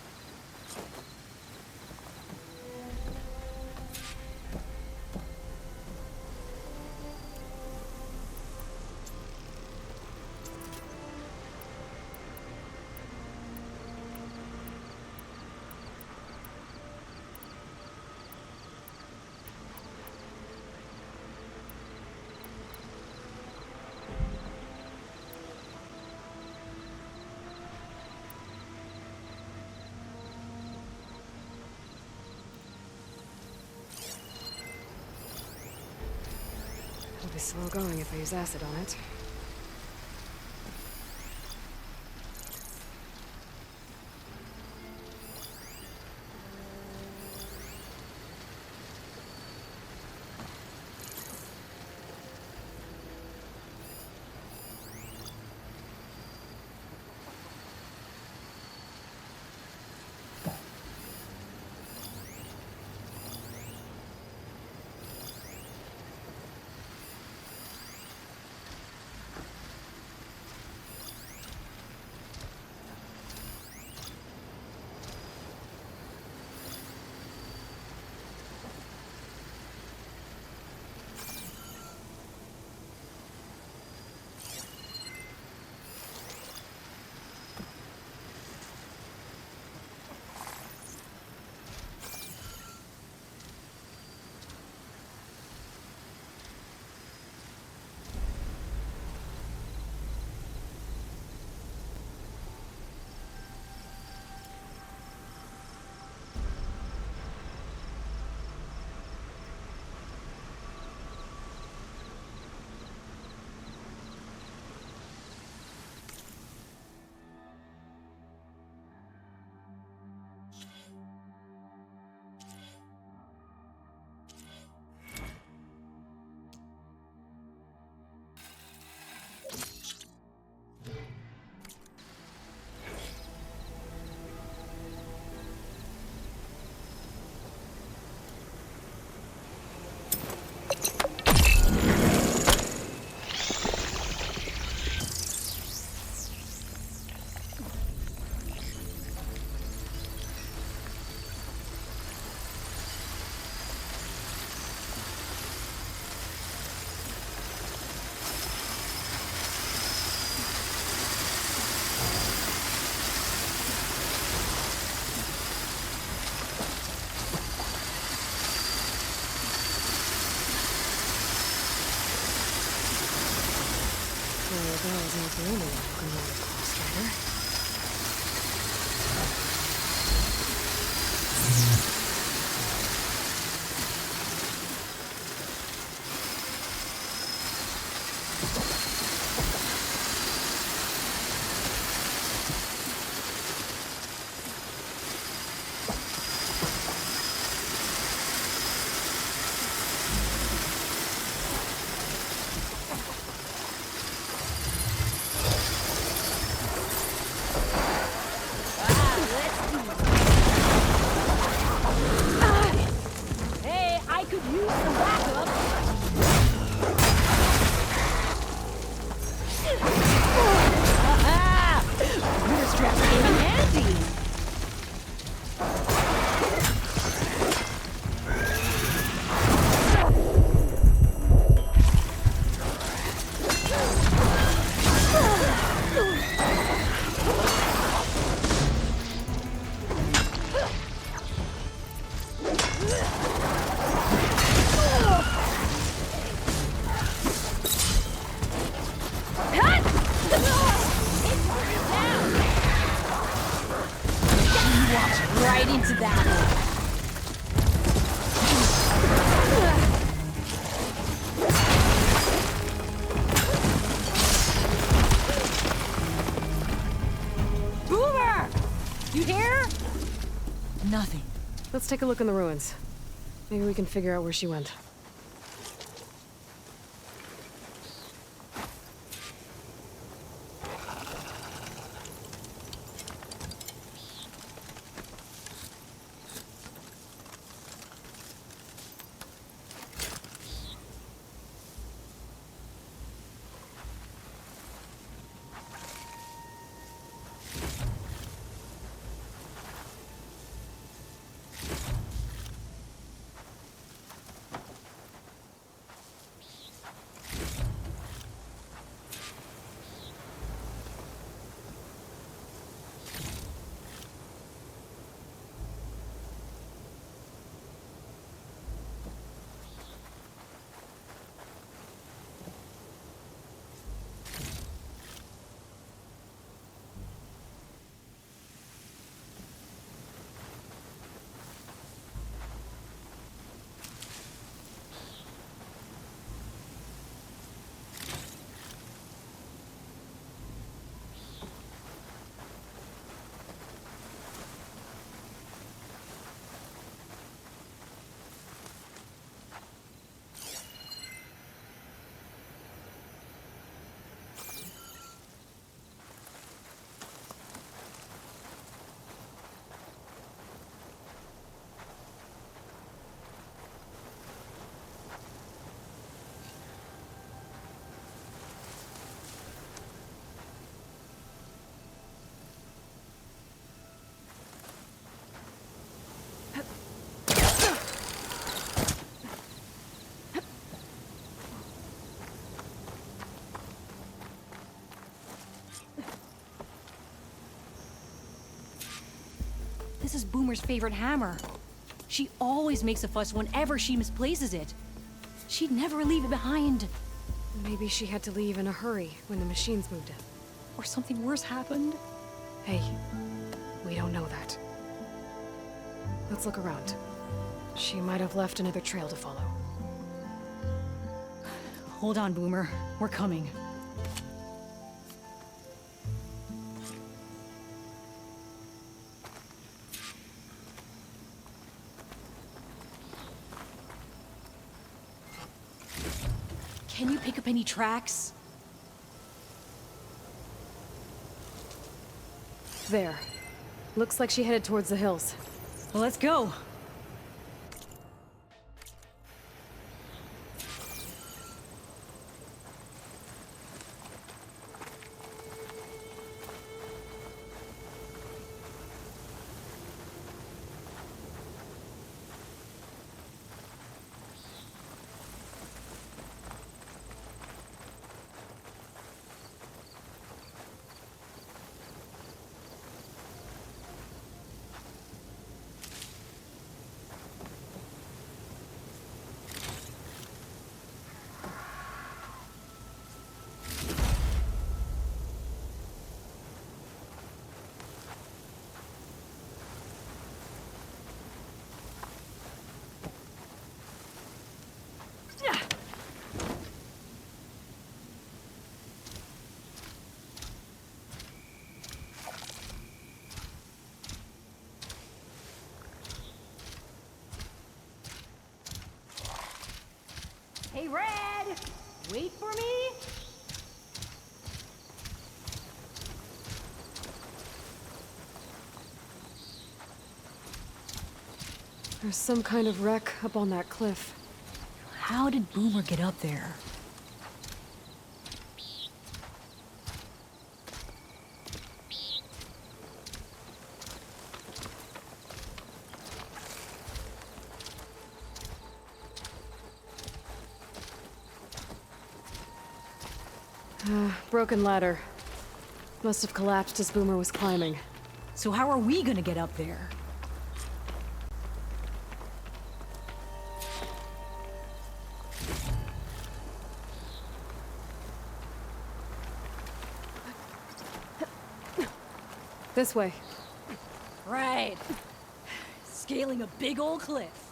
[SPEAKER 3] It'll be slow going if I use acid on it. That was not the only one who can run a Ghost Rider. Let's take a look in the ruins. Maybe we can figure out where she went.
[SPEAKER 9] This is Boomer's favorite hammer. She always makes a fuss whenever she misplaces it. She'd never leave it behind.
[SPEAKER 3] Maybe she had to leave in a hurry when the machines moved in.
[SPEAKER 9] Or something worse happened.
[SPEAKER 3] Hey, we don't know that. Let's look around. She might have left another trail to follow.
[SPEAKER 9] Hold on, Boomer. We're coming. Can you pick up any tracks?
[SPEAKER 3] There. Looks like she headed towards the hills.
[SPEAKER 9] Well, let's go.
[SPEAKER 11] Hey, Red! Wait for me?
[SPEAKER 3] There's some kind of wreck up on that cliff.
[SPEAKER 9] How did Boomer get up there?
[SPEAKER 3] Broken ladder. Must have collapsed as Boomer was climbing.
[SPEAKER 9] So how are we gonna get up there?
[SPEAKER 3] This way.
[SPEAKER 9] Right. Scaling a big old cliff.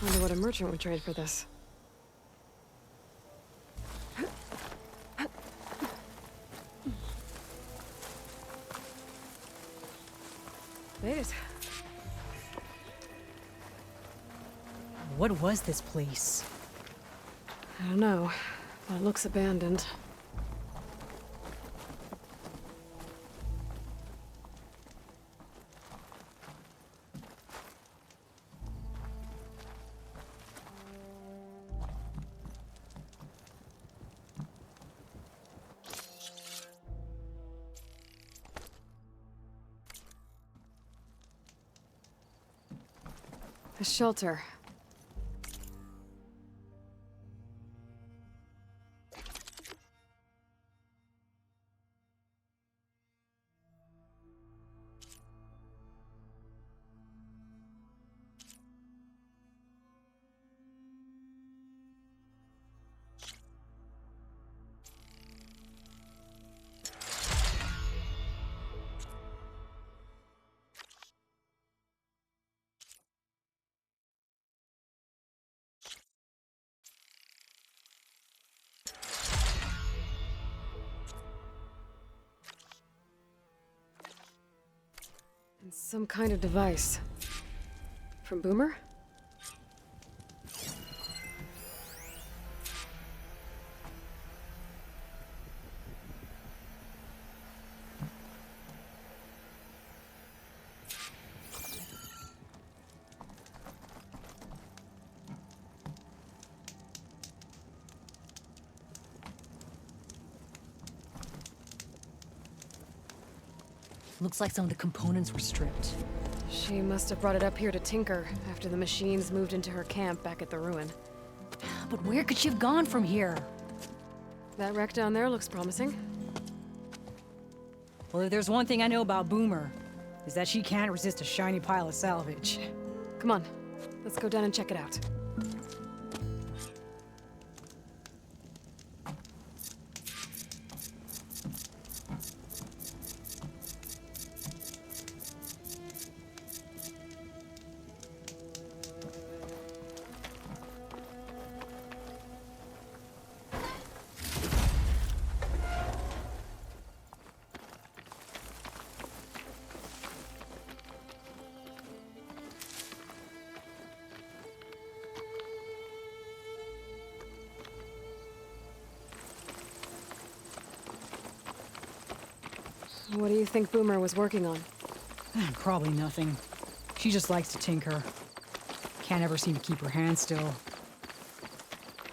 [SPEAKER 3] Wonder what a merchant would trade for this. Made it.
[SPEAKER 13] What was this place?
[SPEAKER 3] I don't know, but it looks abandoned. A shelter. And some kind of device. From Boomer?
[SPEAKER 13] Looks like some of the components were stripped.
[SPEAKER 3] She must have brought it up here to tinker after the machines moved into her camp back at the ruin.
[SPEAKER 13] But where could she have gone from here?
[SPEAKER 3] That wreck down there looks promising.
[SPEAKER 13] Well, if there's one thing I know about Boomer, is that she can't resist a shiny pile of salvage.
[SPEAKER 3] Come on, let's go down and check it out. What do you think Boomer was working on?
[SPEAKER 13] Probably nothing. She just likes to tinker. Can't ever seem to keep her hands still.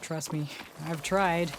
[SPEAKER 13] Trust me, I've tried.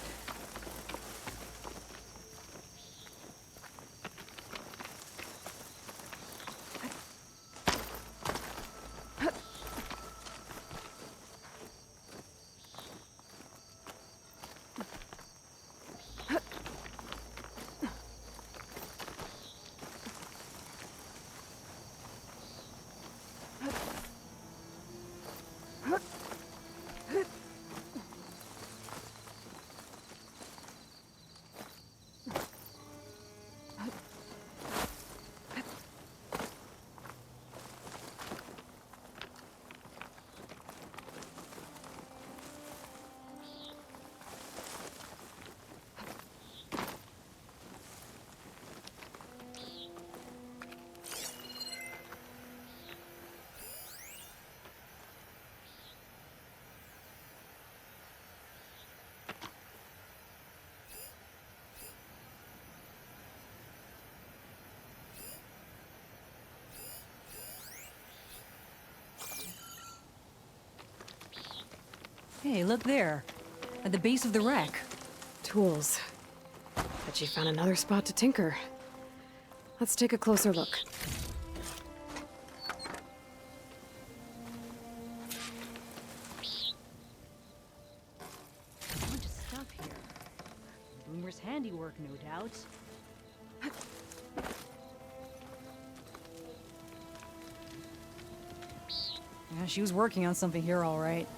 [SPEAKER 13] Hey, look there. At the base of the wreck.
[SPEAKER 3] Tools. Bet she found another spot to tinker. Let's take a closer look.
[SPEAKER 13] A bunch of stuff here. Boomer's handiwork, no doubt. Yeah, she was working on something here, all right.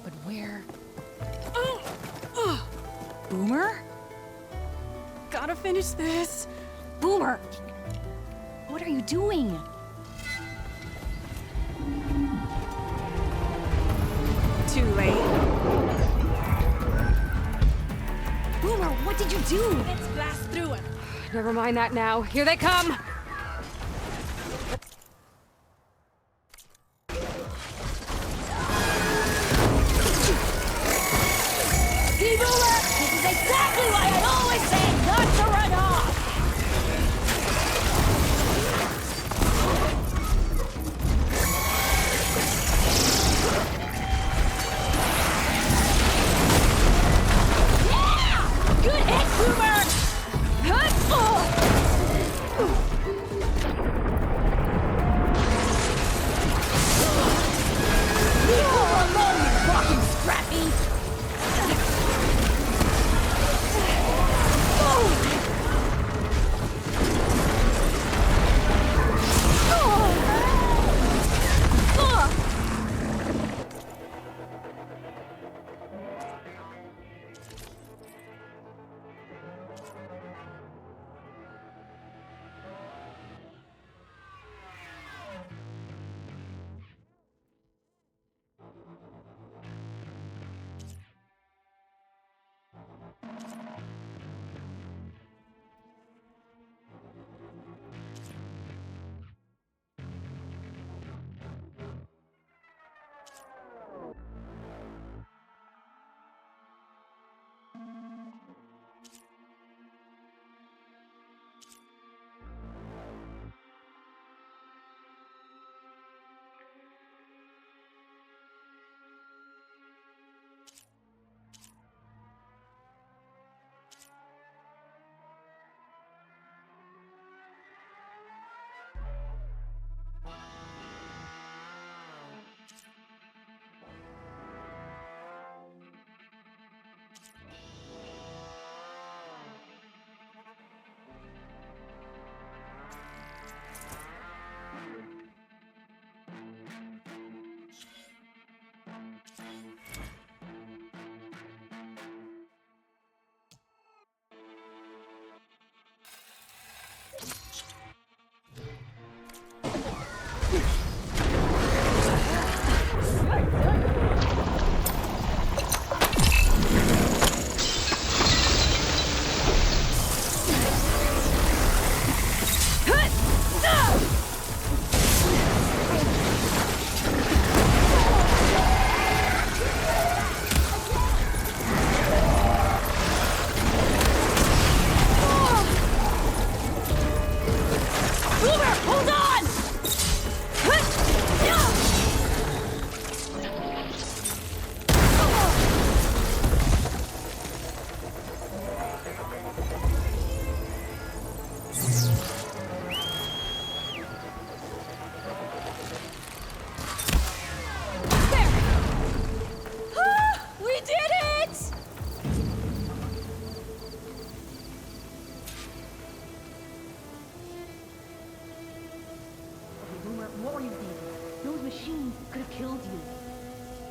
[SPEAKER 13] But where? Boomer?
[SPEAKER 3] Gotta finish this!
[SPEAKER 13] Boomer! What are you doing?
[SPEAKER 9] What did you do?
[SPEAKER 4] Let's blast through him.
[SPEAKER 3] Never mind that now. Here they come!
[SPEAKER 9] Steve Uller! This is exactly why I always say not to run off! Yeah! Good hit, Boomer! Good! Leave Boomer alone, you walking scrappy!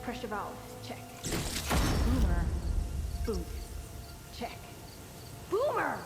[SPEAKER 3] Pressure valve, check.
[SPEAKER 9] Boomer. Boot.
[SPEAKER 3] Check. Boomer!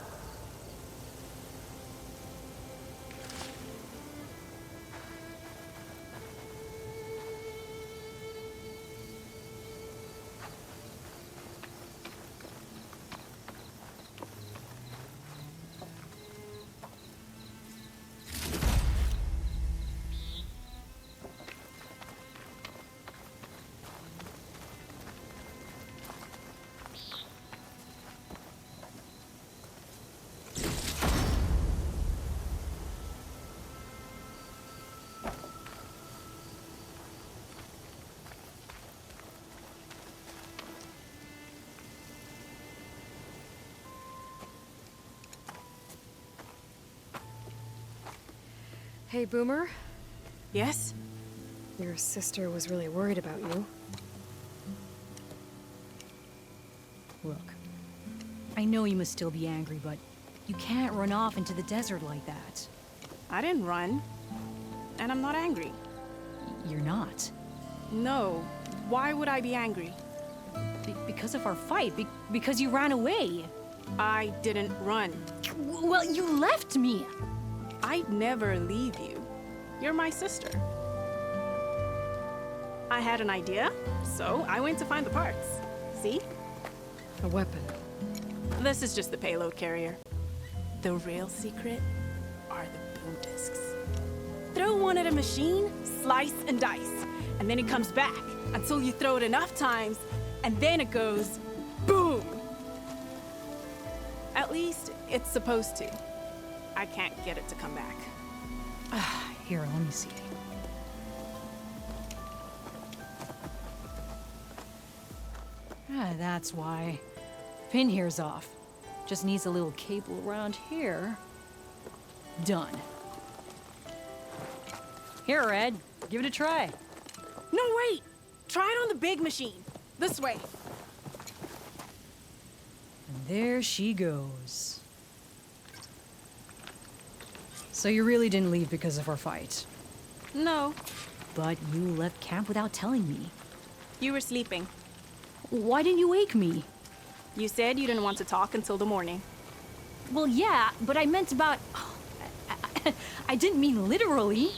[SPEAKER 3] Hey, Boomer.
[SPEAKER 4] Yes?
[SPEAKER 3] Your sister was really worried about you.
[SPEAKER 9] Look, I know you must still be angry, but you can't run off into the desert like that.
[SPEAKER 4] I didn't run. And I'm not angry.
[SPEAKER 9] You're not.
[SPEAKER 4] No. Why would I be angry?
[SPEAKER 9] Because of our fight. Because you ran away.
[SPEAKER 4] I didn't run.
[SPEAKER 9] Well, you left me.
[SPEAKER 4] I'd never leave you. You're my sister. I had an idea, so I went to find the parts. See?
[SPEAKER 3] A weapon.
[SPEAKER 14] This is just the payload carrier. The real secret are the boom discs. Throw one at a machine, slice and dice, and then it comes back until you throw it enough times, and then it goes boom. At least it's supposed to. I can't get it to come back.
[SPEAKER 13] Here, let me see. That's why. Pin here's off. Just needs a little cable around here. Done. Here, Red. Give it a try.
[SPEAKER 14] No, wait! Try it on the big machine. This way.
[SPEAKER 13] And there she goes. So you really didn't leave because of our fight?
[SPEAKER 14] No.
[SPEAKER 13] But you left camp without telling me.
[SPEAKER 14] You were sleeping.
[SPEAKER 13] Why didn't you wake me?
[SPEAKER 14] You said you didn't want to talk until the morning.
[SPEAKER 13] Well, yeah, but I meant about... I didn't mean literally.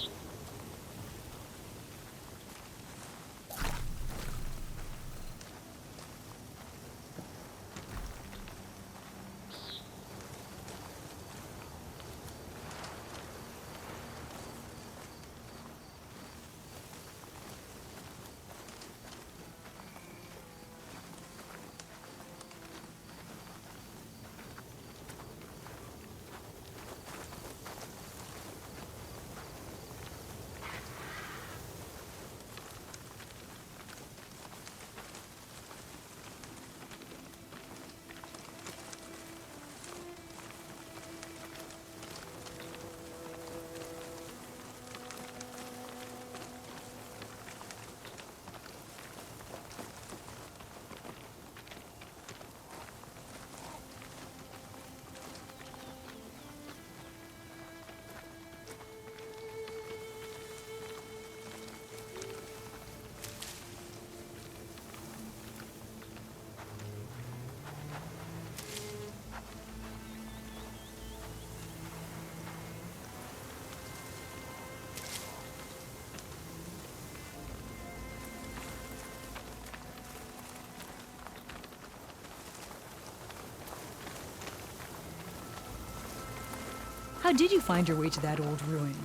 [SPEAKER 13] How did you find your way to that old ruin?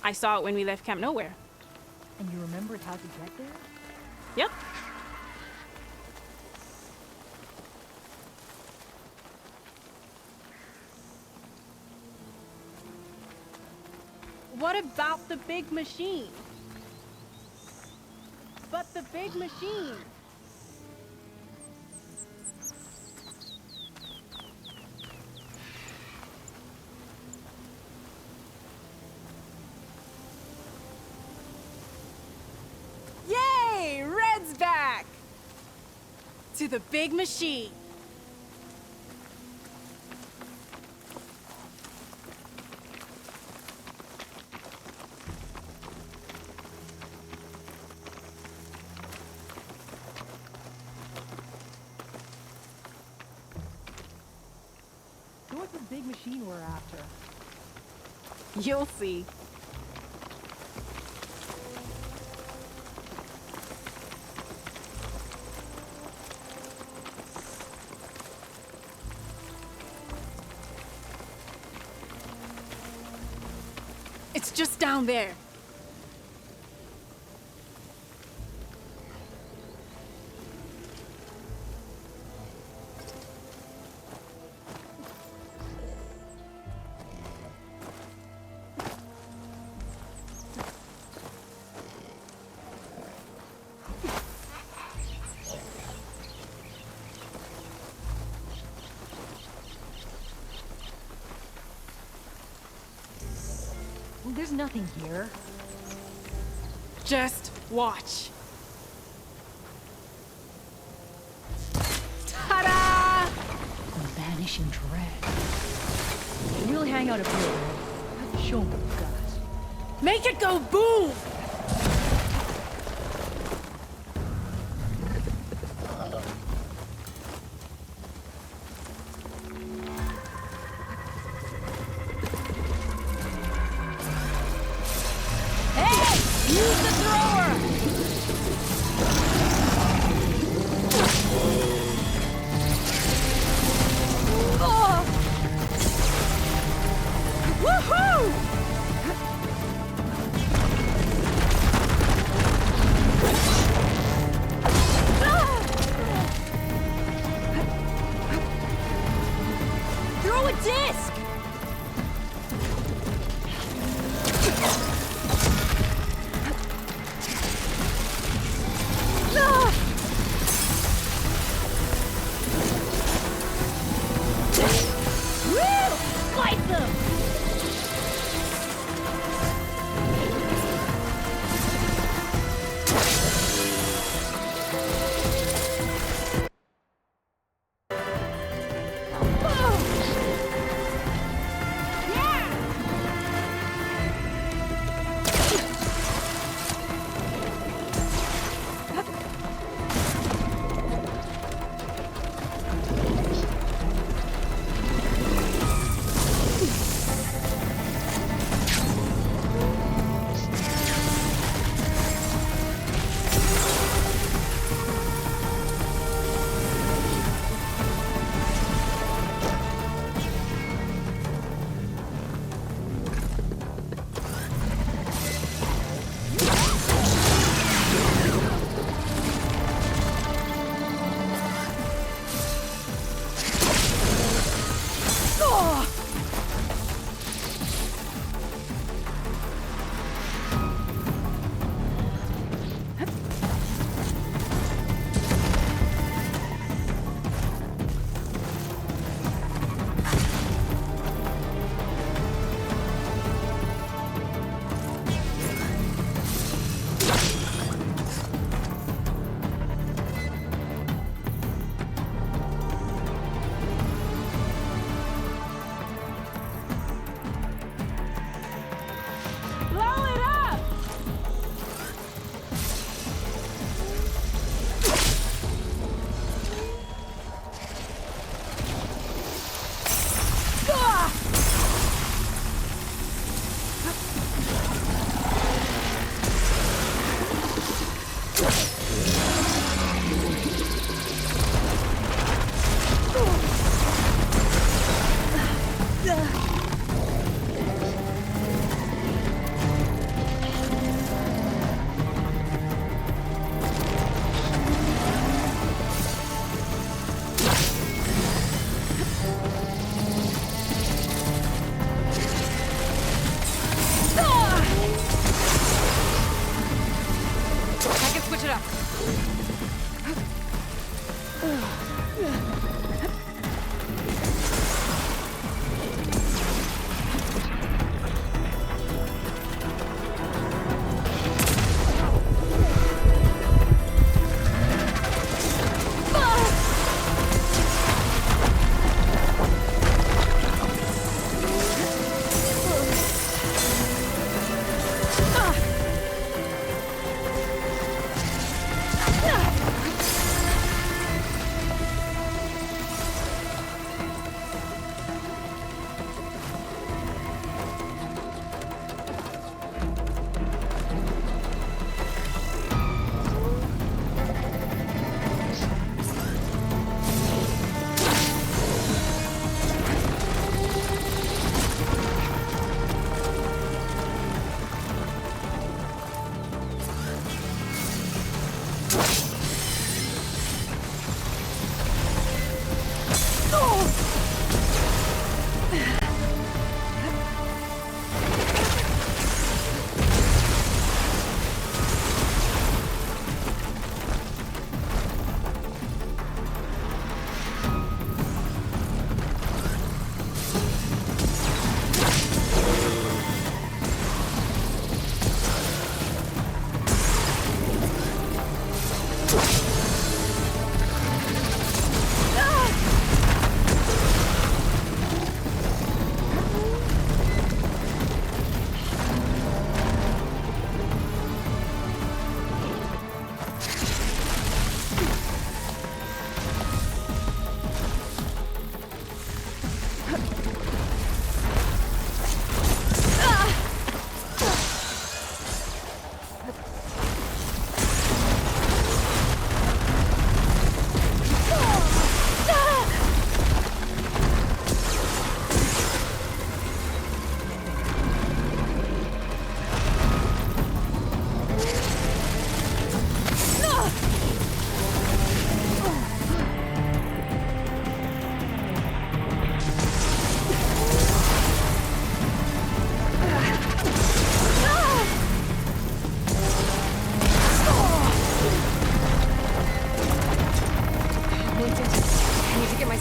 [SPEAKER 14] I saw it when we left Camp Nowhere.
[SPEAKER 13] And you remembered how to get there?
[SPEAKER 14] Yep. What about the big machine? But the big machine! Yay! Red's back! To the big machine!
[SPEAKER 13] So what's the big machine we're after?
[SPEAKER 14] You'll see. It's just down there.
[SPEAKER 13] There's nothing here.
[SPEAKER 14] Just watch. Ta-da!
[SPEAKER 13] Vanishing dread. You really hang out up here, Red. Show me what you got.
[SPEAKER 14] Make it go boom!
[SPEAKER 9] Use the thrower!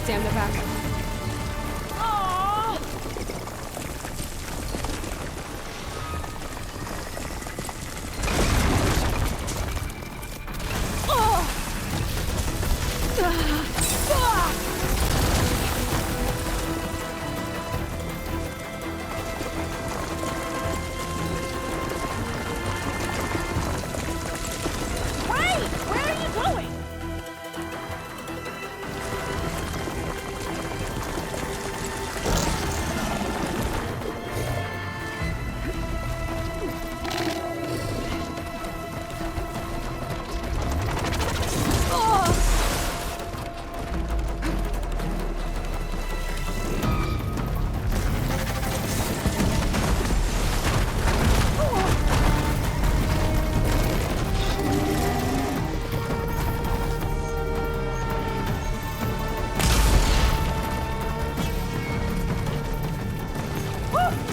[SPEAKER 3] stamina back.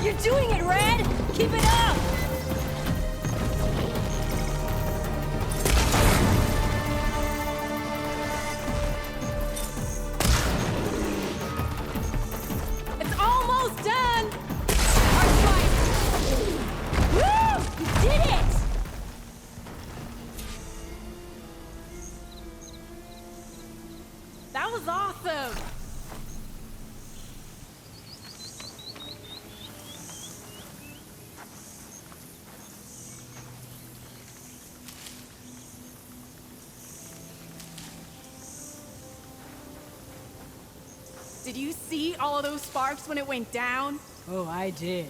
[SPEAKER 9] You're doing it, Red! Keep it up! It's almost done! Woo! You did it! That was awesome! Did you see all of those sparks when it went down?
[SPEAKER 13] Oh, I did.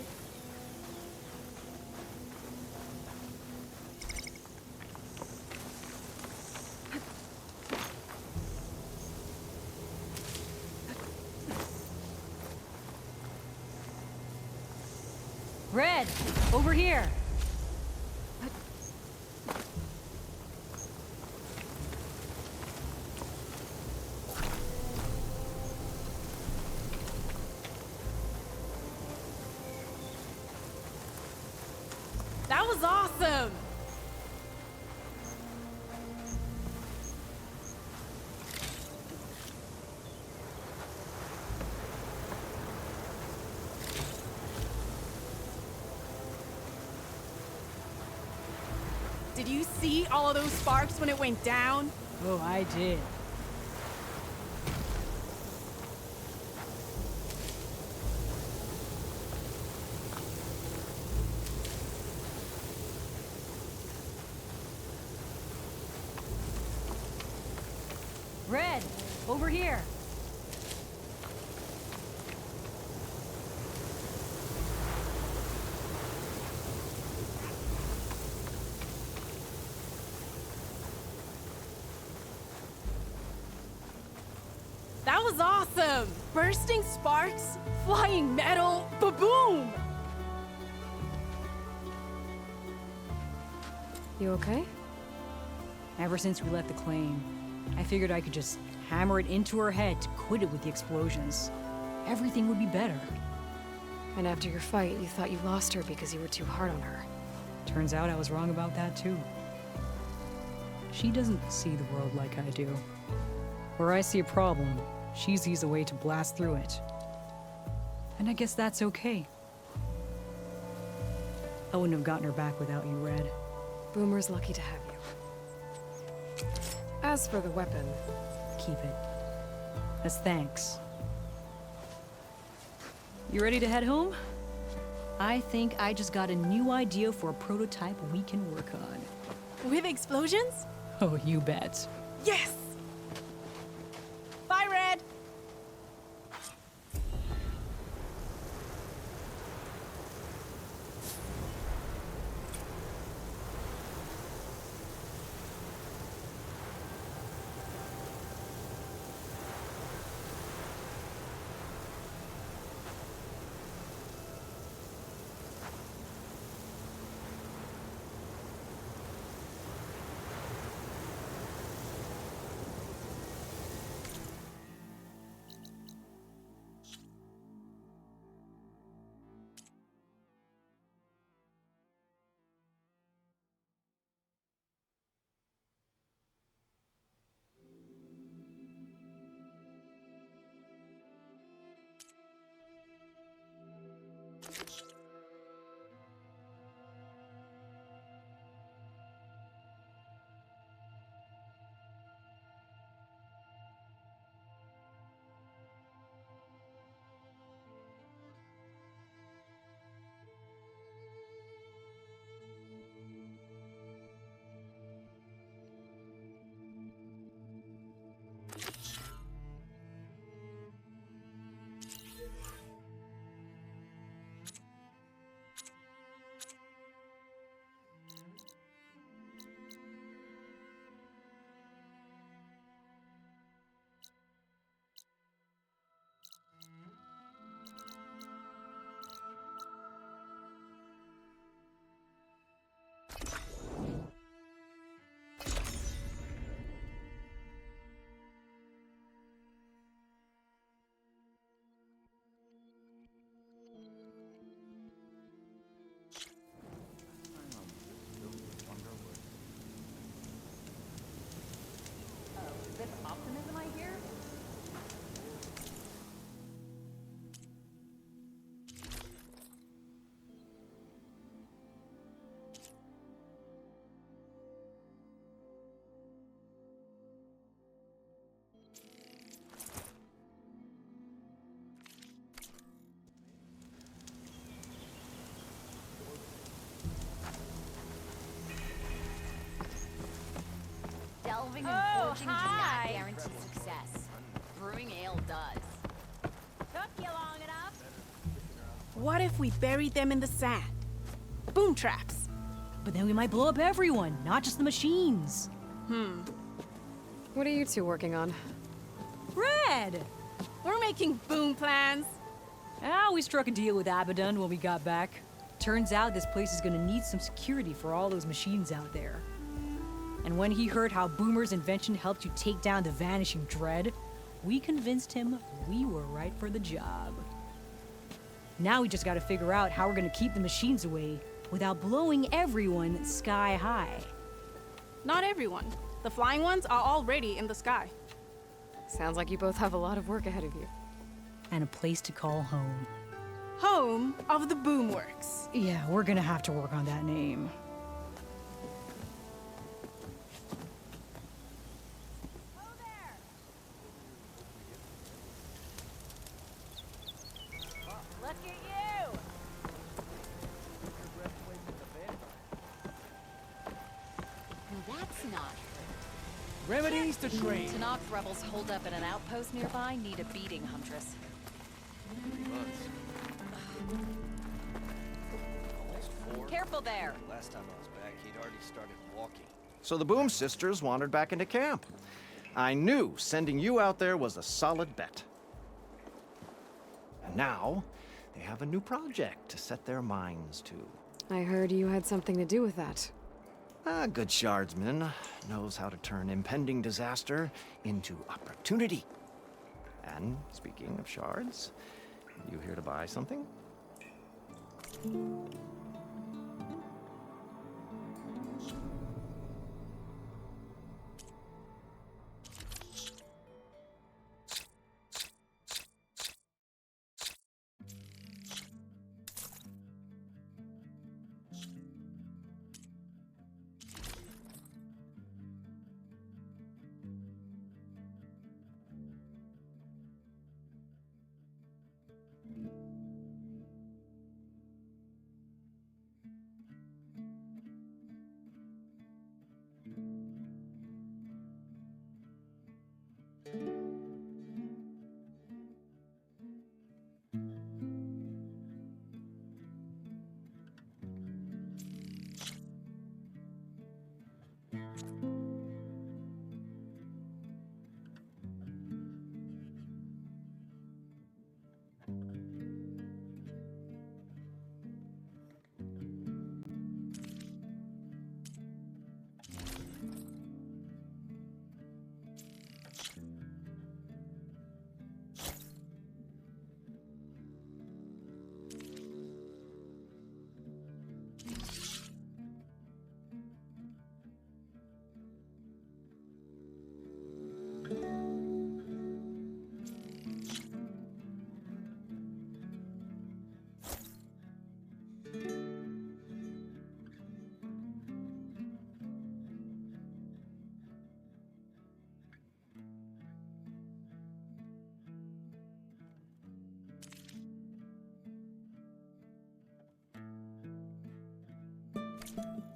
[SPEAKER 13] Red, over here.
[SPEAKER 9] That was awesome!
[SPEAKER 14] Did you see all of those sparks when it went down?
[SPEAKER 13] Oh, I did.
[SPEAKER 9] Red, over here.
[SPEAKER 14] That was awesome! Bursting sparks, flying metal, ba-boom!
[SPEAKER 3] You okay?
[SPEAKER 13] Ever since we left the claim, I figured I could just hammer it into her head to quit it with the explosions. Everything would be better.
[SPEAKER 3] And after your fight, you thought you lost her because you were too hard on her.
[SPEAKER 13] Turns out I was wrong about that too. She doesn't see the world like I do. Where I see a problem, she sees a way to blast through it. And I guess that's okay. I wouldn't have gotten her back without you, Red.
[SPEAKER 3] Boomer's lucky to have you. As for the weapon...
[SPEAKER 13] Keep it. As thanks. You ready to head home? I think I just got a new idea for a prototype we can work on.
[SPEAKER 14] With explosions?
[SPEAKER 13] Oh, you bet.
[SPEAKER 14] Yes! Bye, Red!
[SPEAKER 9] Optimism, I hear?
[SPEAKER 11] Delving and forging do not guarantee success. Brewing ale does. Took you long enough?
[SPEAKER 14] What if we buried them in the sand? Boom traps.
[SPEAKER 9] But then we might blow up everyone, not just the machines.
[SPEAKER 3] What are you two working on?
[SPEAKER 14] Red! We're making boom plans.
[SPEAKER 13] Ah, we struck a deal with Abaddon when we got back. Turns out this place is gonna need some security for all those machines out there. And when he heard how Boomer's invention helped you take down the Vanishing Dread, we convinced him we were right for the job. Now we just gotta figure out how we're gonna keep the machines away without blowing everyone sky high.
[SPEAKER 14] Not everyone. The flying ones are already in the sky.
[SPEAKER 3] Sounds like you both have a lot of work ahead of you.
[SPEAKER 13] And a place to call home.
[SPEAKER 14] Home of the Boomworks.
[SPEAKER 13] Yeah, we're gonna have to work on that name.
[SPEAKER 7] Remedies to trade.
[SPEAKER 15] Tanakh rebels holed up at an outpost nearby need a beating, Huntress.
[SPEAKER 10] 3 months. Almost 4.
[SPEAKER 15] Careful there!
[SPEAKER 12] Last time I was back, he'd already started walking.
[SPEAKER 8] So the Boom sisters wandered back into camp. I knew sending you out there was a solid bet. And now, they have a new project to set their minds to.
[SPEAKER 3] I heard you had something to do with that.
[SPEAKER 8] A good shardsman knows how to turn impending disaster into opportunity. And speaking of shards, you here to buy something?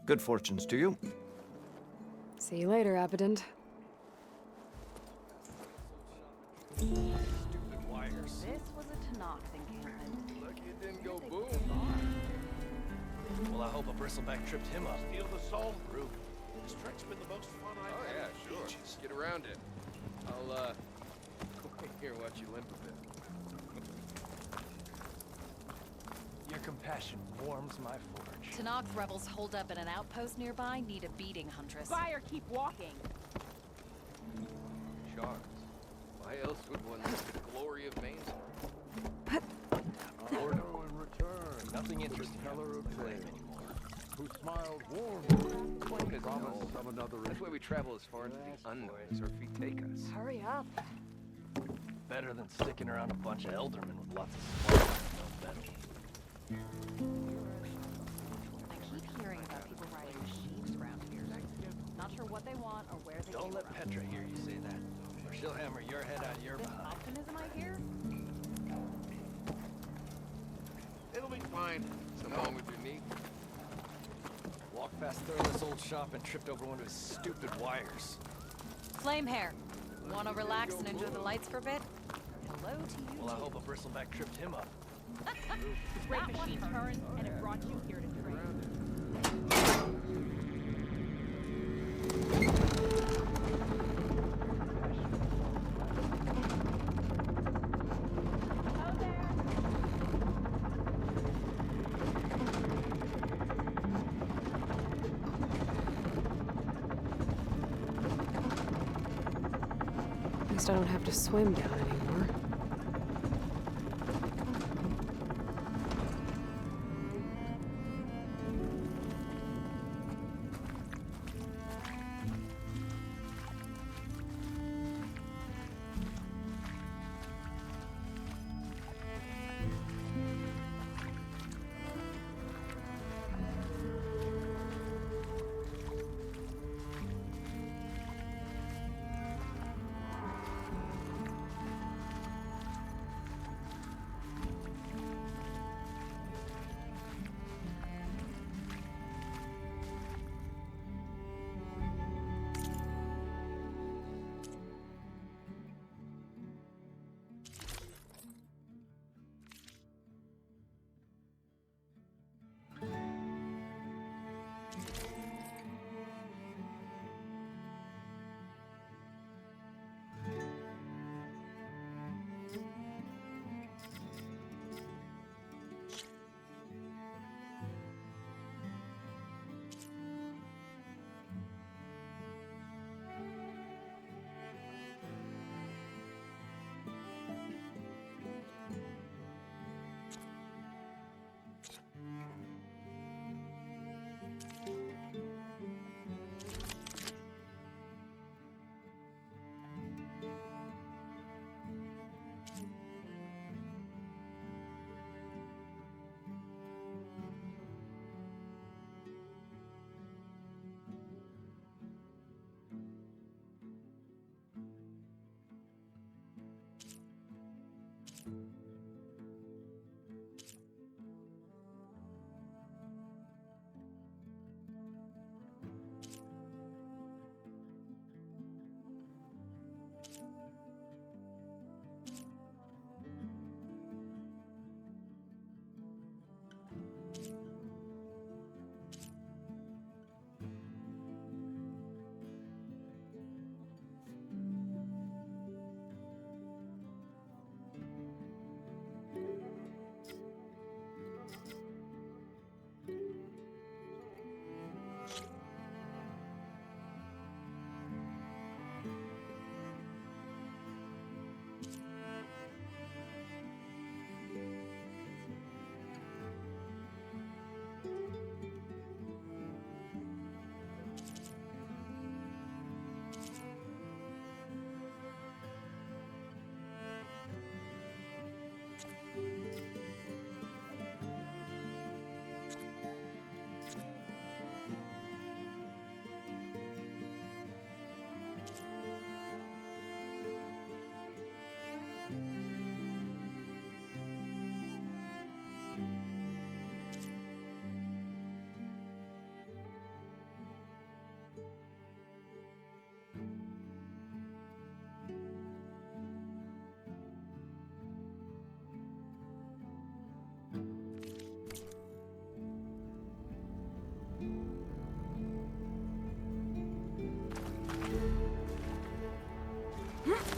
[SPEAKER 8] Good fortunes to you.
[SPEAKER 3] See you later, Abaddon.
[SPEAKER 12] Stupid wires.
[SPEAKER 15] This was a Tanakh encampment.
[SPEAKER 10] Lucky it didn't go boom.
[SPEAKER 12] Well, I hope a bristleback tripped him up.
[SPEAKER 10] Steal the salt brew. This trek's been the most fun I've had. Oh yeah, sure. Just get around it. I'll here watch you limp a bit.
[SPEAKER 12] Your compassion warms my forge.
[SPEAKER 15] Tanakh rebels holed up at an outpost nearby need a beating, Huntress.
[SPEAKER 14] Buy or keep walking.
[SPEAKER 10] Shards. Why else would one miss the glory of Mainstar?
[SPEAKER 16] Order in return.
[SPEAKER 12] Nothing interesting
[SPEAKER 16] Teller of
[SPEAKER 12] flame
[SPEAKER 16] tales,
[SPEAKER 12] anymore.
[SPEAKER 16] who smiled warmly.
[SPEAKER 10] Because
[SPEAKER 16] Promise of another.
[SPEAKER 10] that's why we travel as far into the unknown as our feet take us.
[SPEAKER 3] Hurry up.
[SPEAKER 12] Better than sticking around a bunch of eldermen with lots of sparks. No better.
[SPEAKER 15] I keep hearing about people riding machines around here. Not sure what they want or where they
[SPEAKER 12] Don't
[SPEAKER 15] came
[SPEAKER 12] let
[SPEAKER 15] from.
[SPEAKER 12] Petra hear you say that, or she'll hammer your head out of your
[SPEAKER 15] This
[SPEAKER 12] behind.
[SPEAKER 15] optimism I hear?
[SPEAKER 10] It'll be fine. Something wrong with your knee?
[SPEAKER 12] Walked past Thurless old shop and tripped over one of his stupid wires.
[SPEAKER 15] Flamehair, wanna relax and enjoy the lights for a bit? Hello to you.
[SPEAKER 12] Well, I hope a bristleback tripped him up.
[SPEAKER 14] Great machine turned, and it brought you here to trade.
[SPEAKER 3] At least I don't have to swim down anymore.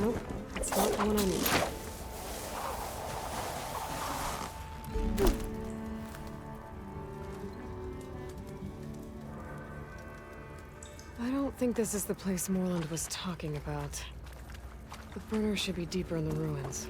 [SPEAKER 3] Nope, that's not the one I need. I don't think this is the place Moreland was talking about. The burner should be deeper in the ruins.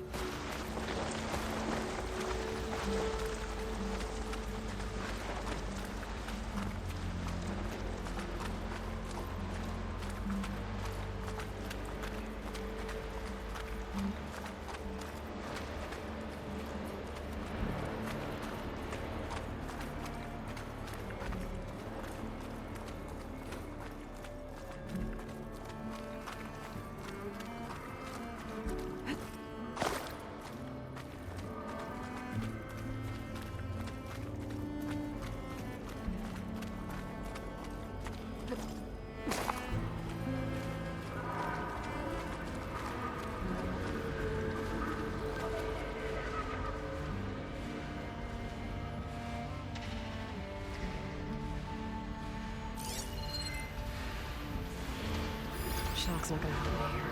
[SPEAKER 3] Shock's not gonna help me here.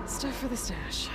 [SPEAKER 3] Stuff for the stash.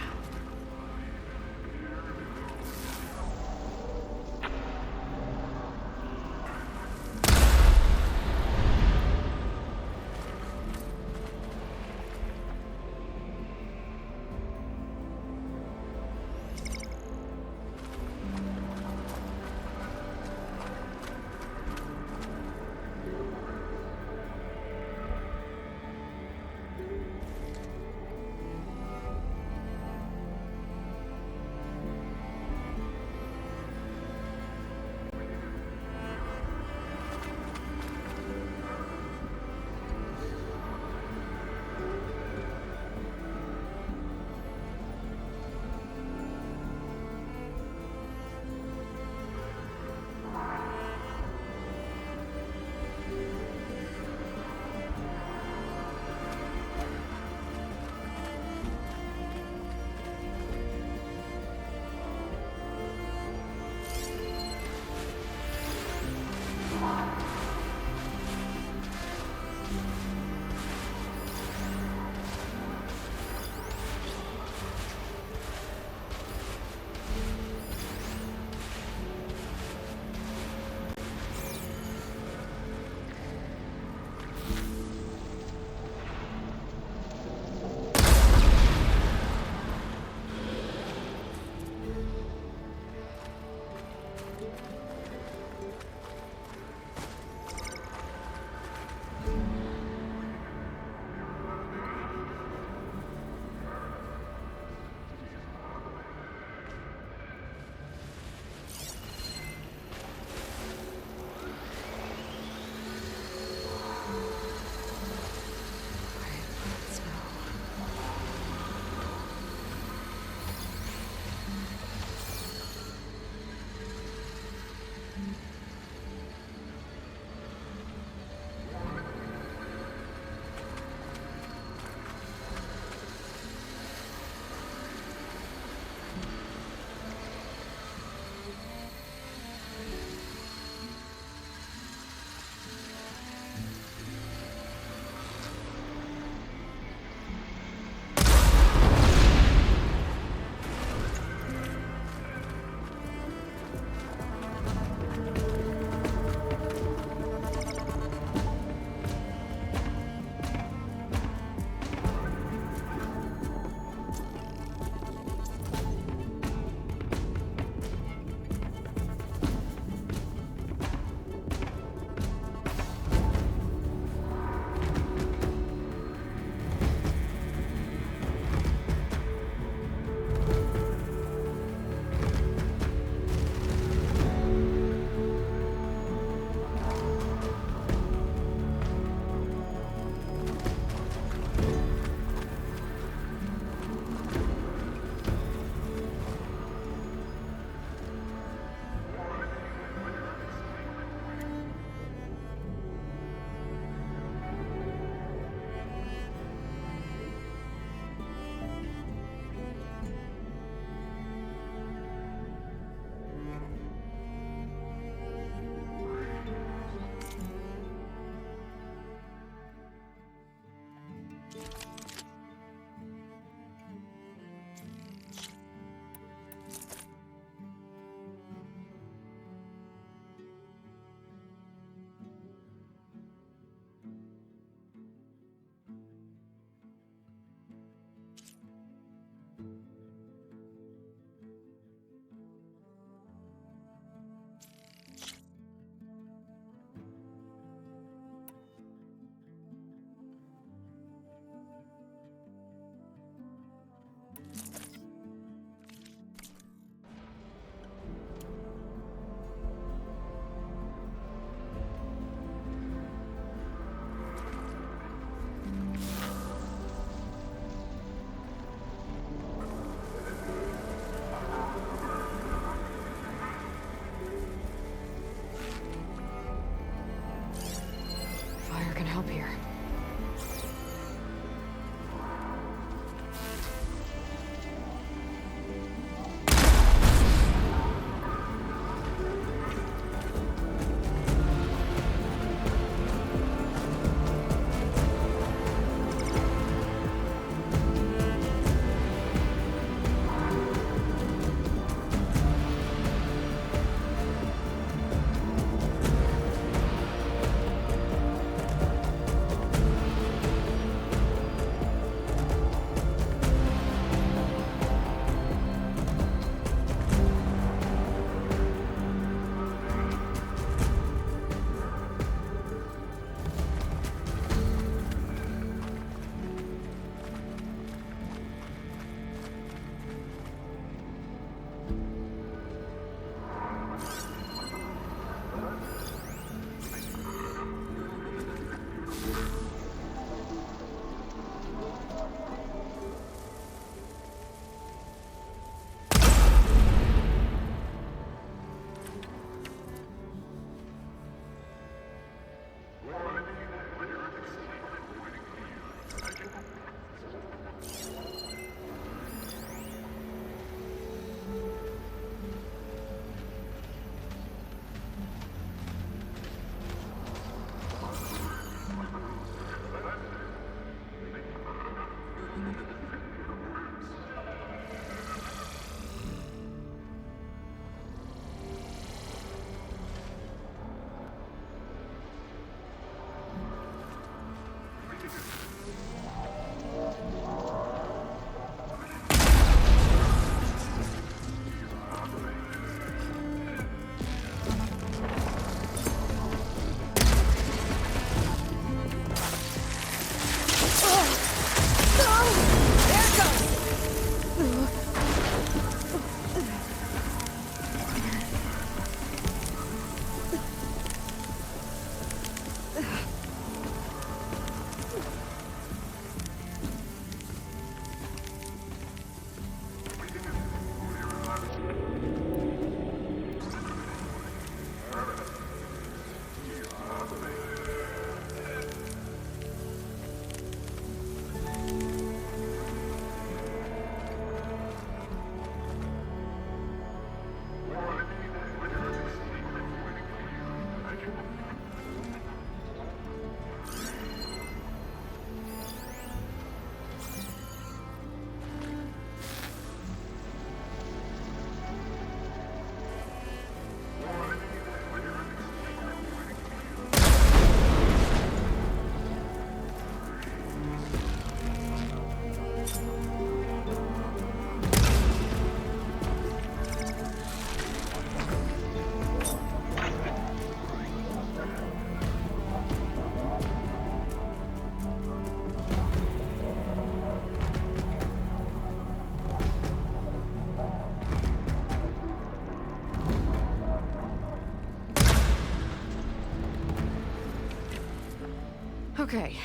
[SPEAKER 3] Okay,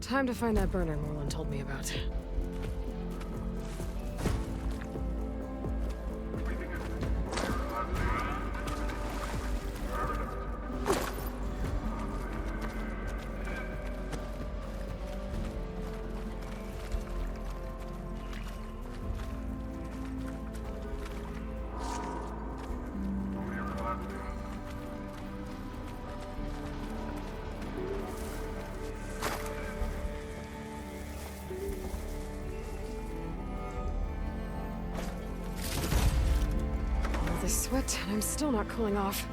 [SPEAKER 3] time to find that burner Merlin told me about. This sweat, and I'm still not cooling off.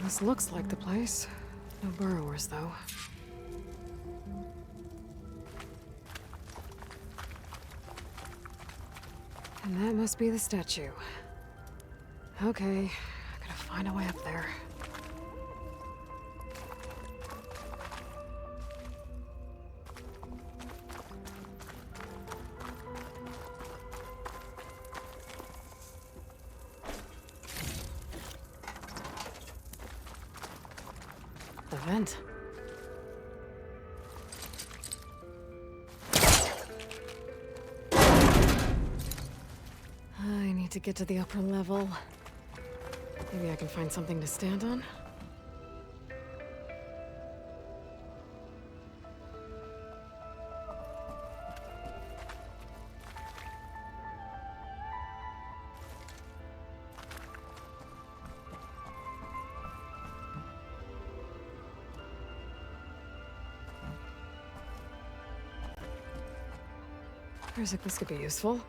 [SPEAKER 3] This looks like the place. No burrowers, though. And that must be the statue. Okay, I gotta find a way up there. The vent. I need to get to the upper level. Maybe I can find something to stand on? Feels like this could be useful.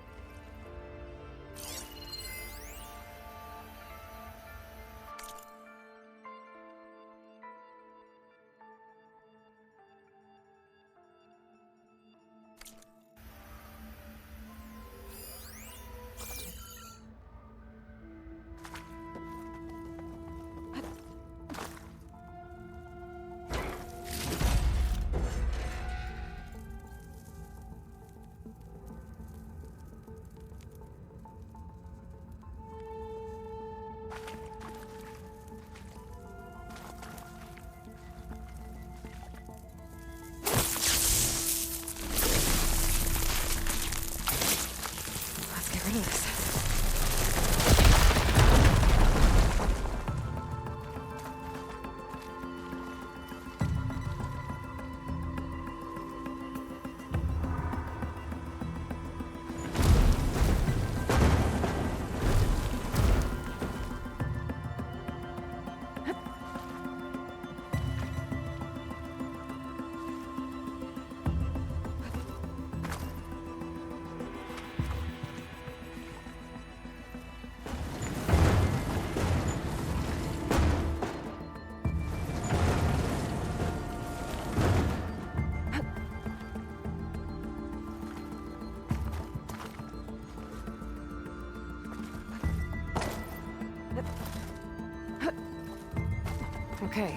[SPEAKER 3] Okay,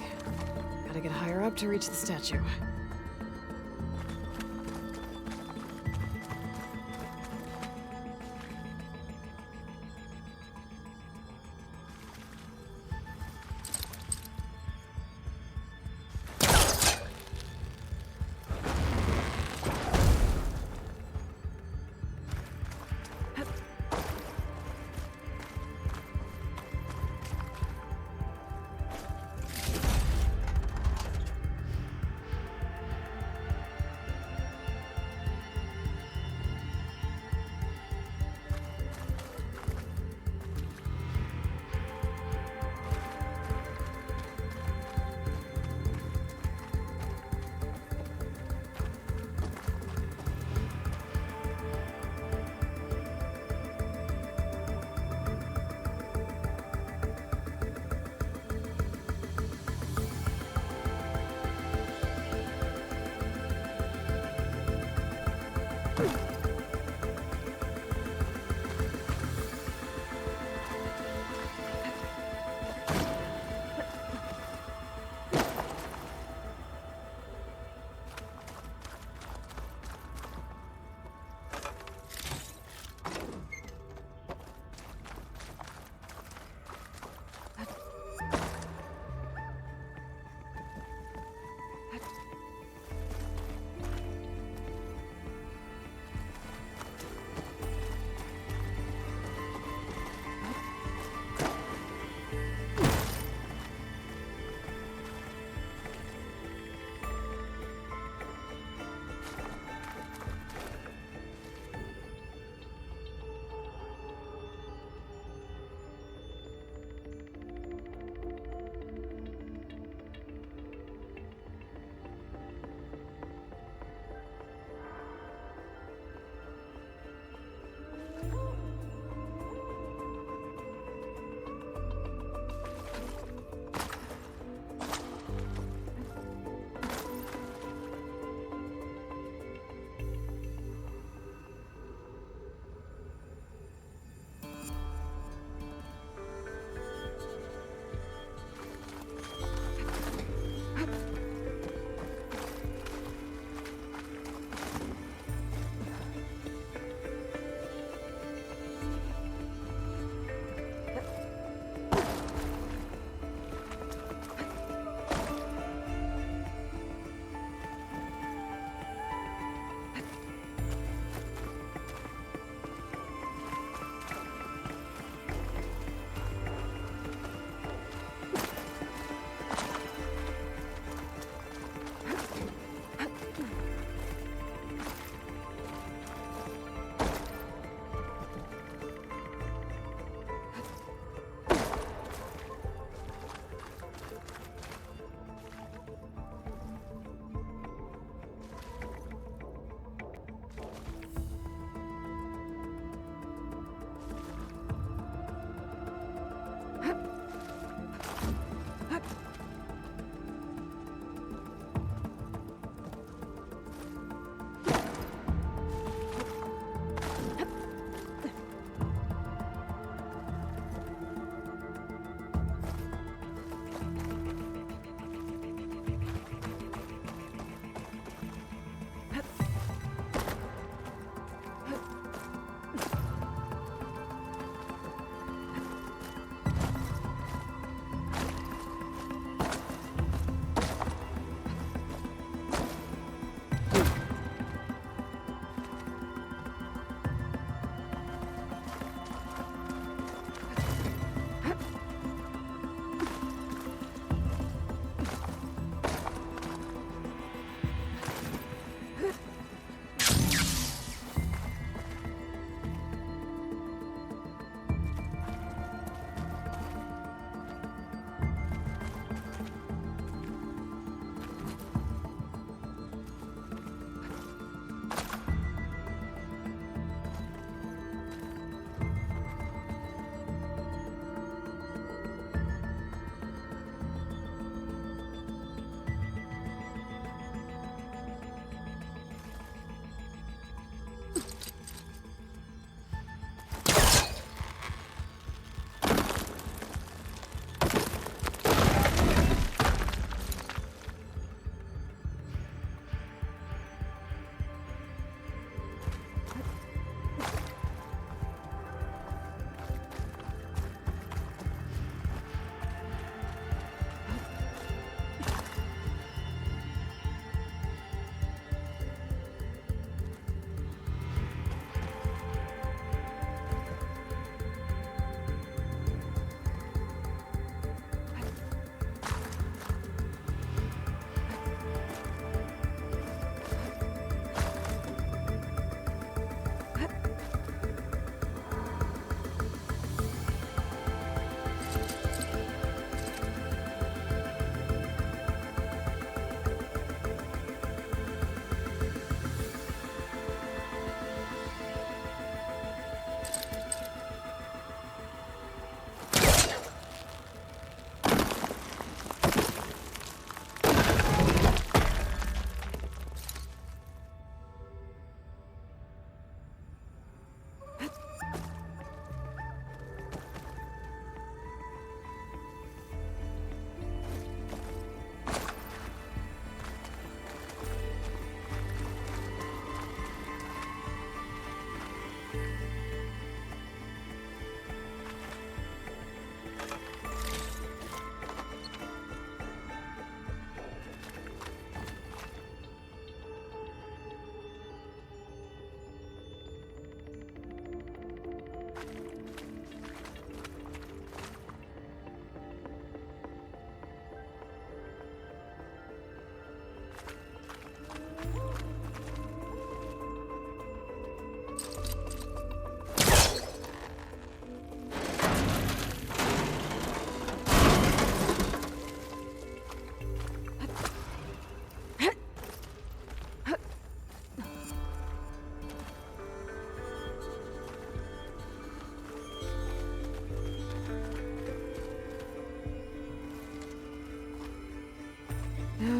[SPEAKER 3] gotta get higher up to reach the statue.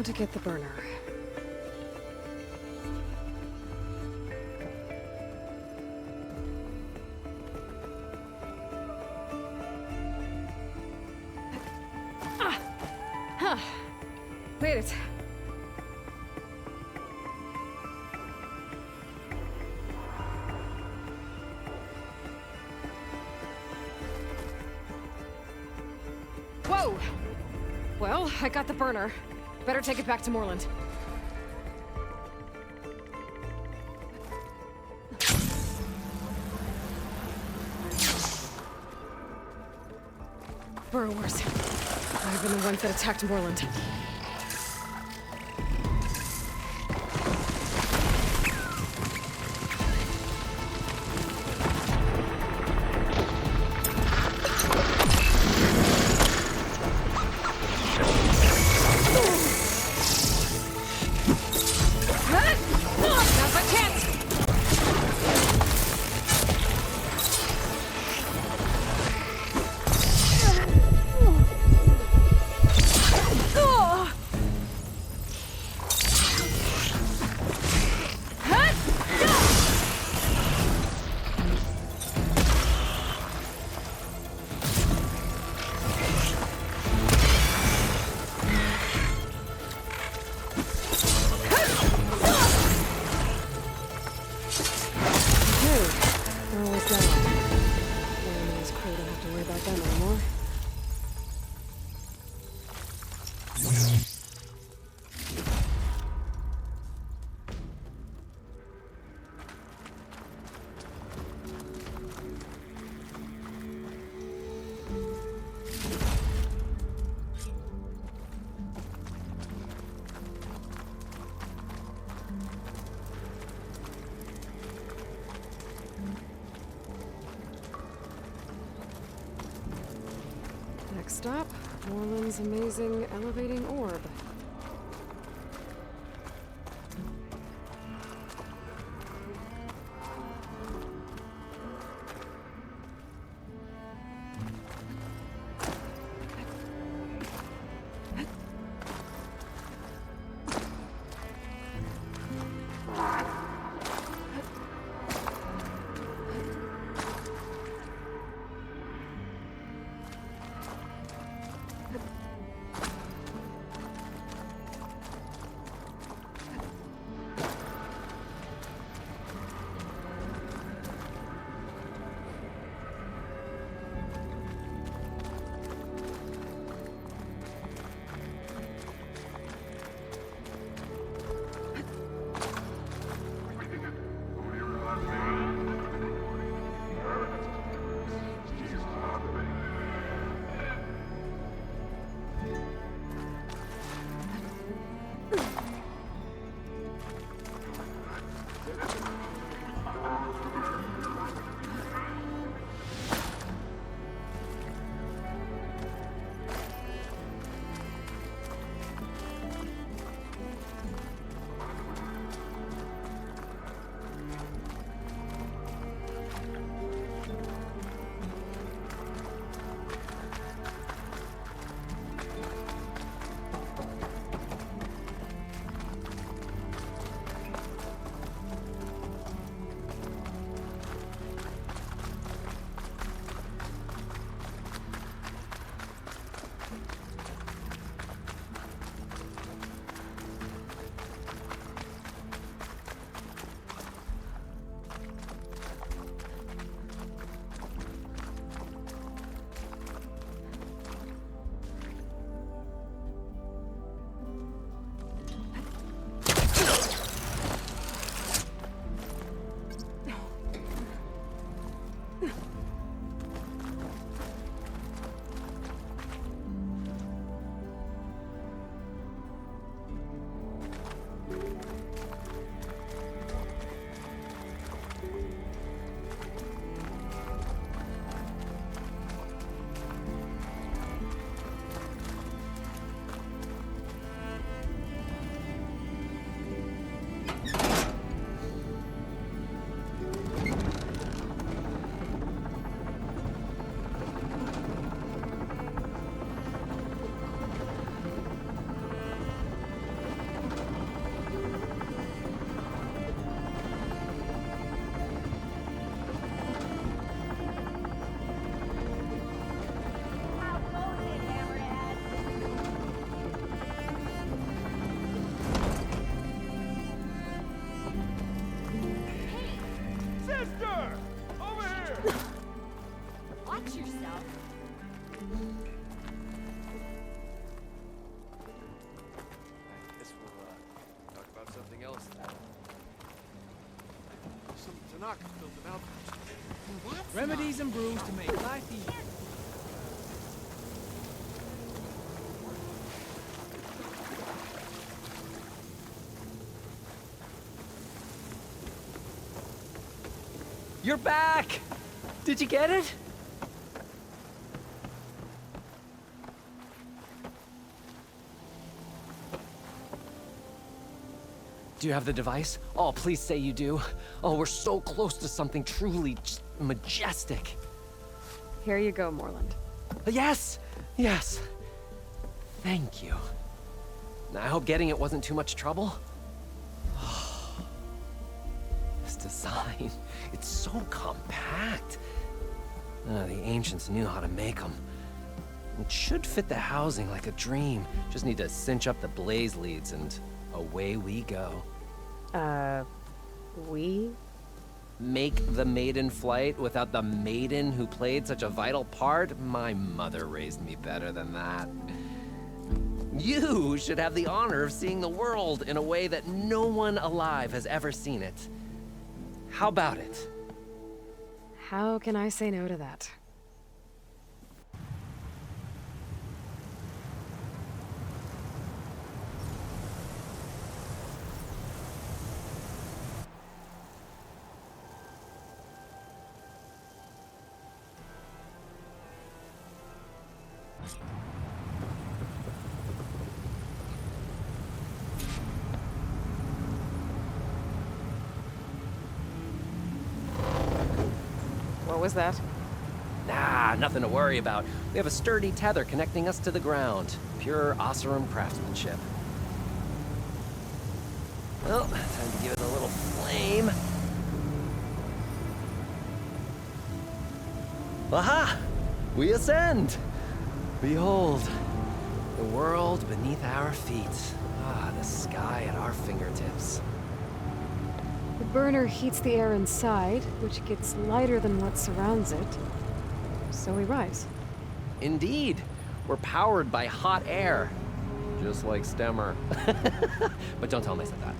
[SPEAKER 3] to get the burner. Wait it. Whoa! Well, I got the burner. Better take it back to Moreland. Burrowers. Might have been the ones that attacked Moreland. Next stop, Moreland's amazing elevating orb.
[SPEAKER 11] yourself.
[SPEAKER 10] I guess we'll talk about something else then. Some Tanakh built an outpost.
[SPEAKER 7] Remedies and brews to make life easy.
[SPEAKER 12] You're back! Did you get it? Do you have the device? Oh, please say you do. Oh, we're so close to something truly just majestic.
[SPEAKER 3] Here you go, Morland.
[SPEAKER 12] Yes! Yes! Thank you. I hope getting it wasn't too much trouble. This design, it's so compact. The ancients knew how to make them. It should fit the housing like a dream. Just need to cinch up the blaze leads and away we go.
[SPEAKER 3] We?
[SPEAKER 12] Make the maiden flight without the maiden who played such a vital part? My mother raised me better than that. You should have the honor of seeing the world in a way that no one alive has ever seen it. How about it?
[SPEAKER 3] How can I say no to that? What was that?
[SPEAKER 12] Nah, nothing to worry about. We have a sturdy tether connecting us to the ground. Pure Oseram craftsmanship. Well, time to give it a little flame. Aha! We ascend! Behold, the world beneath our feet. Ah, the sky at our fingertips.
[SPEAKER 3] The burner heats the air inside, which gets lighter than what surrounds it. So we rise.
[SPEAKER 12] Indeed. We're powered by hot air. Just like Stemmer. But don't tell him I said that.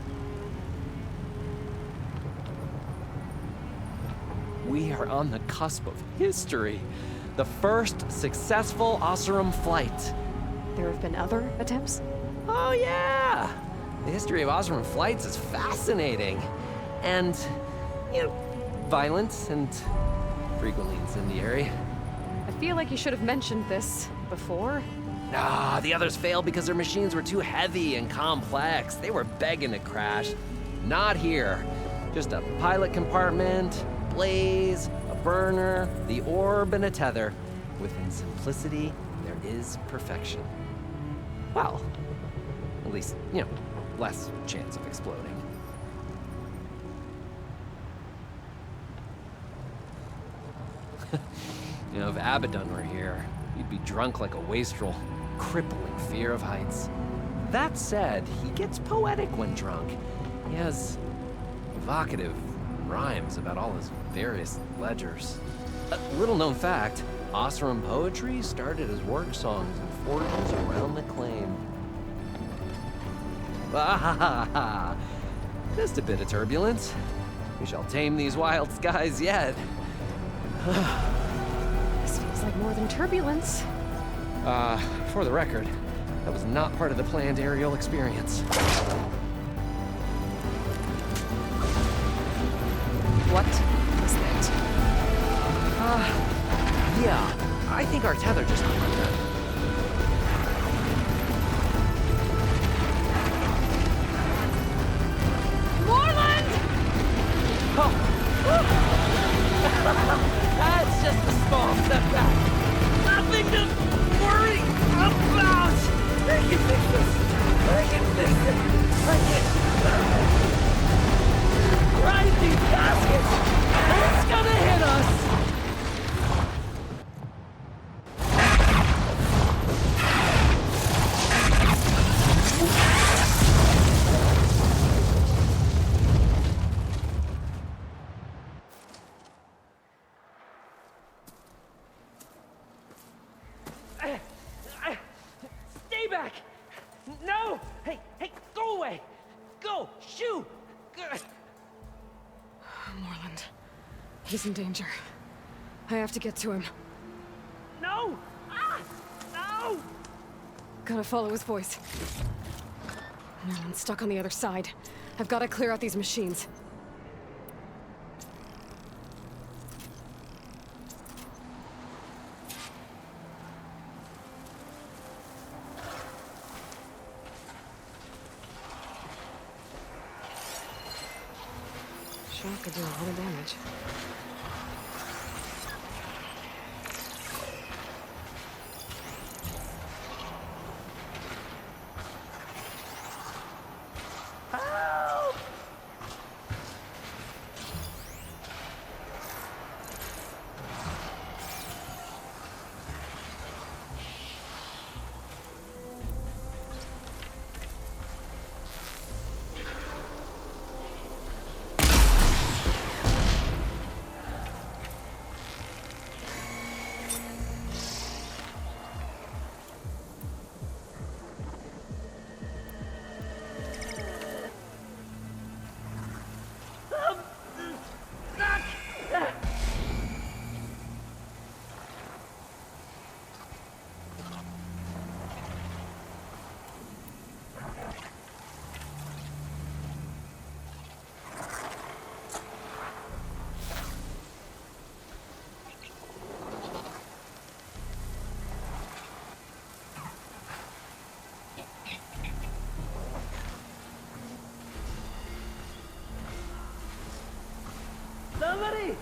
[SPEAKER 12] We are on the cusp of history. The first successful Oseram flight.
[SPEAKER 3] There have been other attempts?
[SPEAKER 12] Oh yeah! The history of Oseram flights is fascinating. And, you know, violent and frequently incendiary.
[SPEAKER 3] I feel like you should have mentioned this before.
[SPEAKER 12] Nah, the others failed because their machines were too heavy and complex. They were begging to crash. Not here. Just a pilot compartment, blaze, a burner, the orb, and a tether. Within simplicity, there is perfection. Well, at least, you know, less chance of exploding. You know, if Abaddon were here, you'd be drunk like a wastrel, crippling fear of heights. That said, he gets poetic when drunk. He has evocative rhymes about all his various ledgers. A little-known fact, Oseram poetry started as work songs in forges around the claim. Ah, just a bit of turbulence. We shall tame these wild skies yet.
[SPEAKER 3] This feels like more than turbulence.
[SPEAKER 12] For the record, that was not part of the planned aerial experience.
[SPEAKER 3] What was that?
[SPEAKER 12] Yeah, I think our tether just hung on that.
[SPEAKER 3] Morland!
[SPEAKER 12] Oh! That's just a small setback. Nothing to worry about. I can fix this. I can fix it. I can. Grind these gaskets. It's gonna hit us. No! Hey, hey, go away! Go! Shoo!
[SPEAKER 3] Moreland. He's in danger. I have to get to him.
[SPEAKER 12] No! Ah! No!
[SPEAKER 3] Gotta follow his voice. Moreland's stuck on the other side. I've gotta clear out these machines. Sure could do a lot of damage.
[SPEAKER 12] Somebody!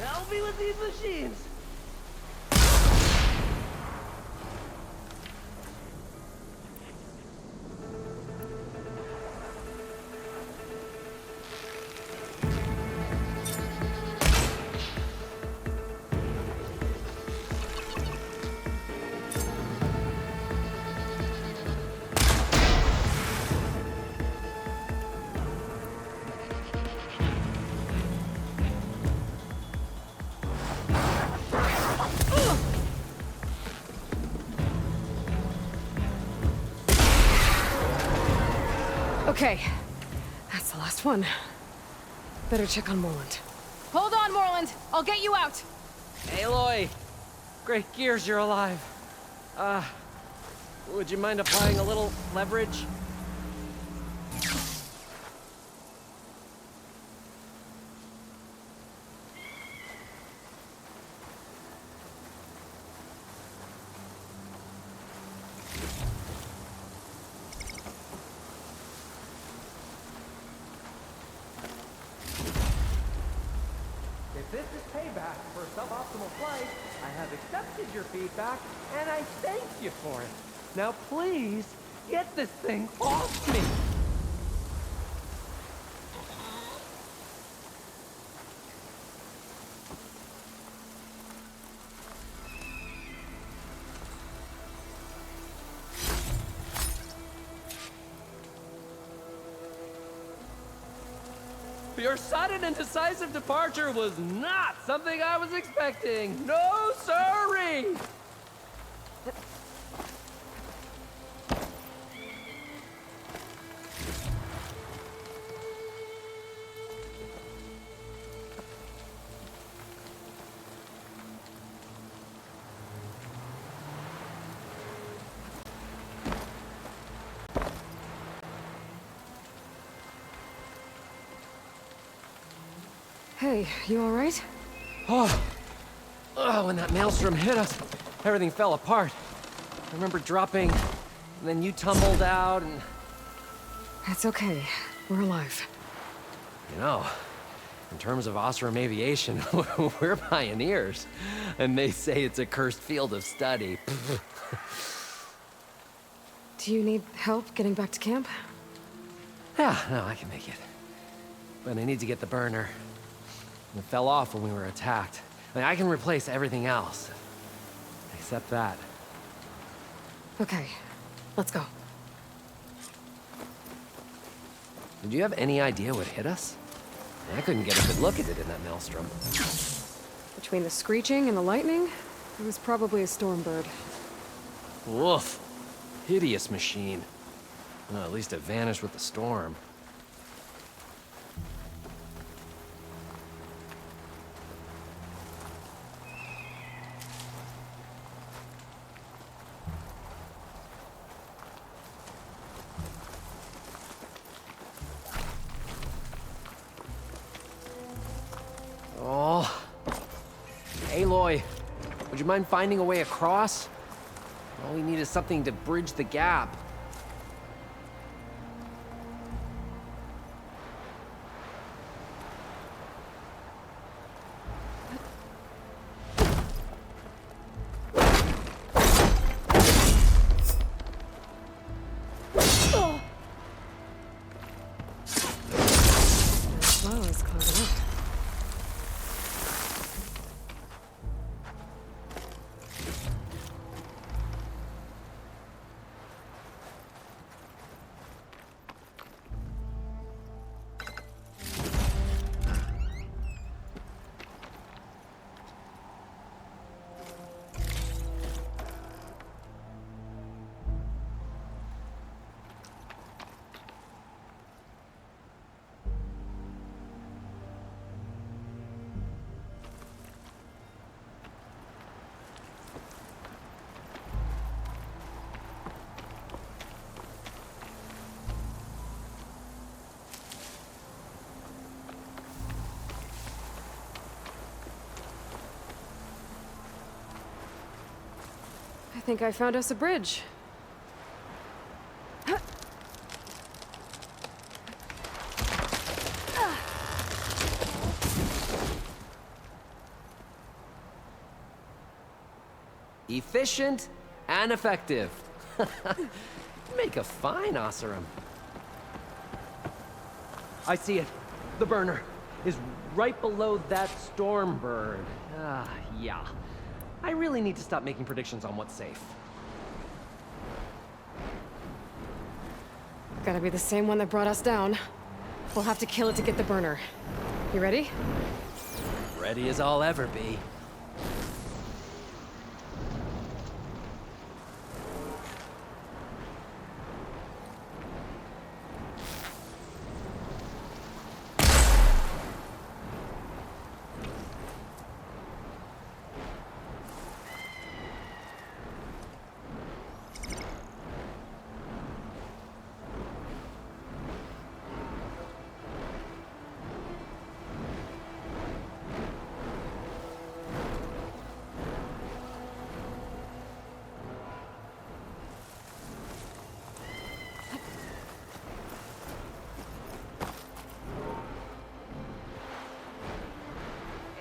[SPEAKER 12] Help me with these machines!
[SPEAKER 3] Okay, that's the last one. Better check on Moreland.
[SPEAKER 13] Hold on, Moreland! I'll get you out!
[SPEAKER 12] Aloy! Great gears, you're alive. Would you mind applying a little leverage?
[SPEAKER 17] If this is payback for a suboptimal flight, I have accepted your feedback, and I thank you for it.
[SPEAKER 12] Now please, get this thing off me! Your sudden and decisive departure was not something I was expecting. No, sorry.
[SPEAKER 3] Hey, you alright?
[SPEAKER 12] Oh, when that maelstrom hit us, everything fell apart. I remember dropping, and then you tumbled out, and...
[SPEAKER 3] It's okay. We're alive.
[SPEAKER 12] You know, in terms of Osram aviation, we're pioneers. And they say it's a cursed field of study.
[SPEAKER 3] Do you need help getting back to camp?
[SPEAKER 12] Yeah, no, I can make it. But I need to get the burner. It fell off when we were attacked. I mean, I can replace everything else. Except that.
[SPEAKER 3] Okay, let's go.
[SPEAKER 12] Did you have any idea what hit us? I couldn't get a good look at it in that maelstrom.
[SPEAKER 3] Between the screeching and the lightning, it was probably a storm bird.
[SPEAKER 12] Woof. Hideous machine. Well, at least it vanished with the storm. Oh. Aloy, would you mind finding a way across? All we need is something to bridge the gap.
[SPEAKER 3] Flow is closing up. I think I found us a bridge.
[SPEAKER 12] Efficient and effective. Make a fine Oseram. I see it. The burner is right below that storm bird. Yeah. I really need to stop making predictions on what's safe.
[SPEAKER 3] Gotta be the same one that brought us down. We'll have to kill it to get the burner. You ready?
[SPEAKER 12] Ready as I'll ever be.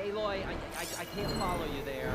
[SPEAKER 12] Aloy, I can't follow you there.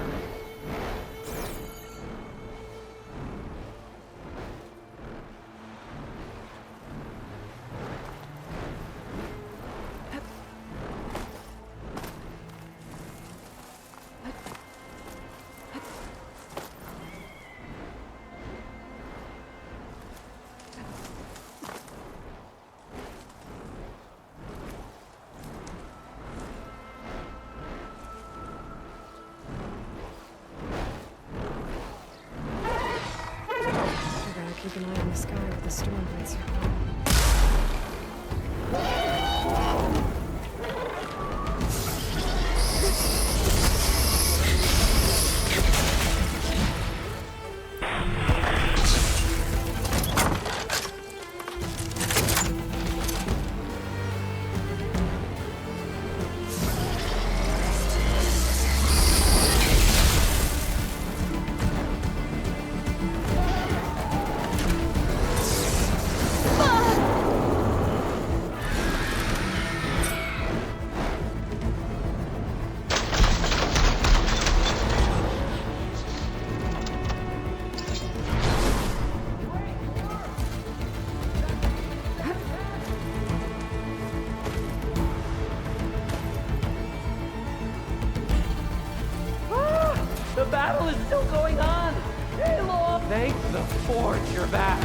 [SPEAKER 3] Keep an eye on the sky with the storm blades.
[SPEAKER 12] The battle is still going on! Aloy! Thank the Forge, you're back!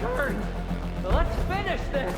[SPEAKER 17] turn. Let's finish this.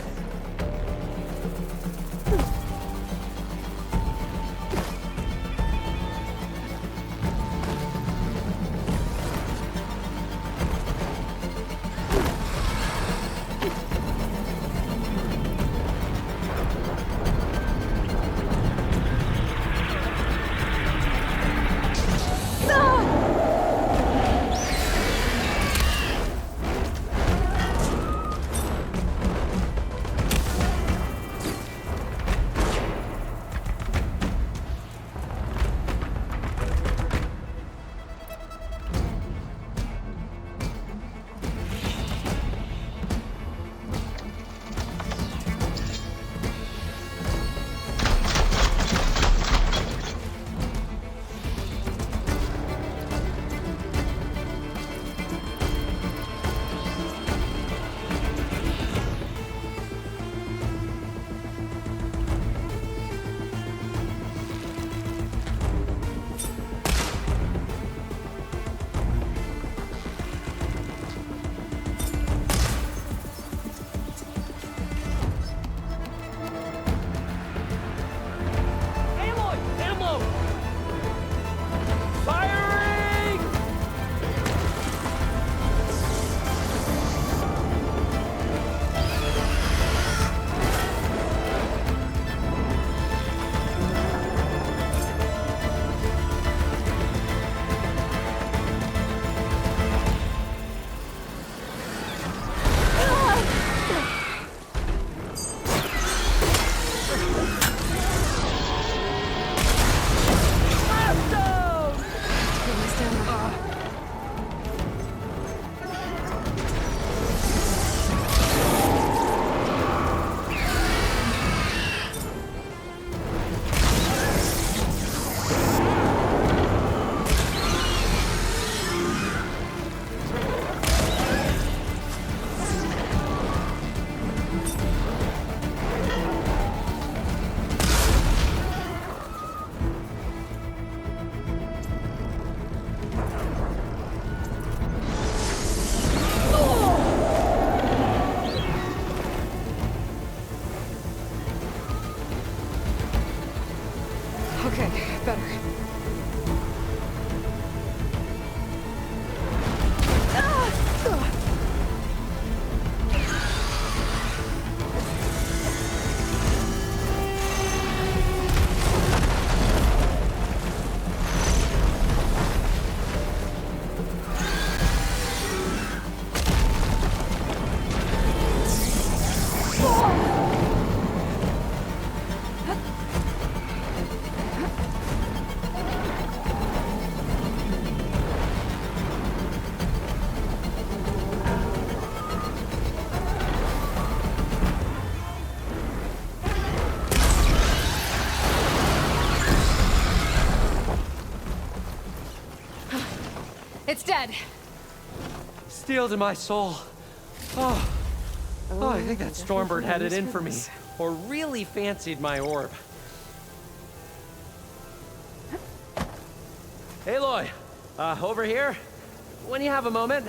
[SPEAKER 3] Okay, better.
[SPEAKER 1] It's dead.
[SPEAKER 17] Steel to my soul. Oh, I think that Stormbird had it in for me. Or really fancied my orb. Aloy, over here. When you have a moment.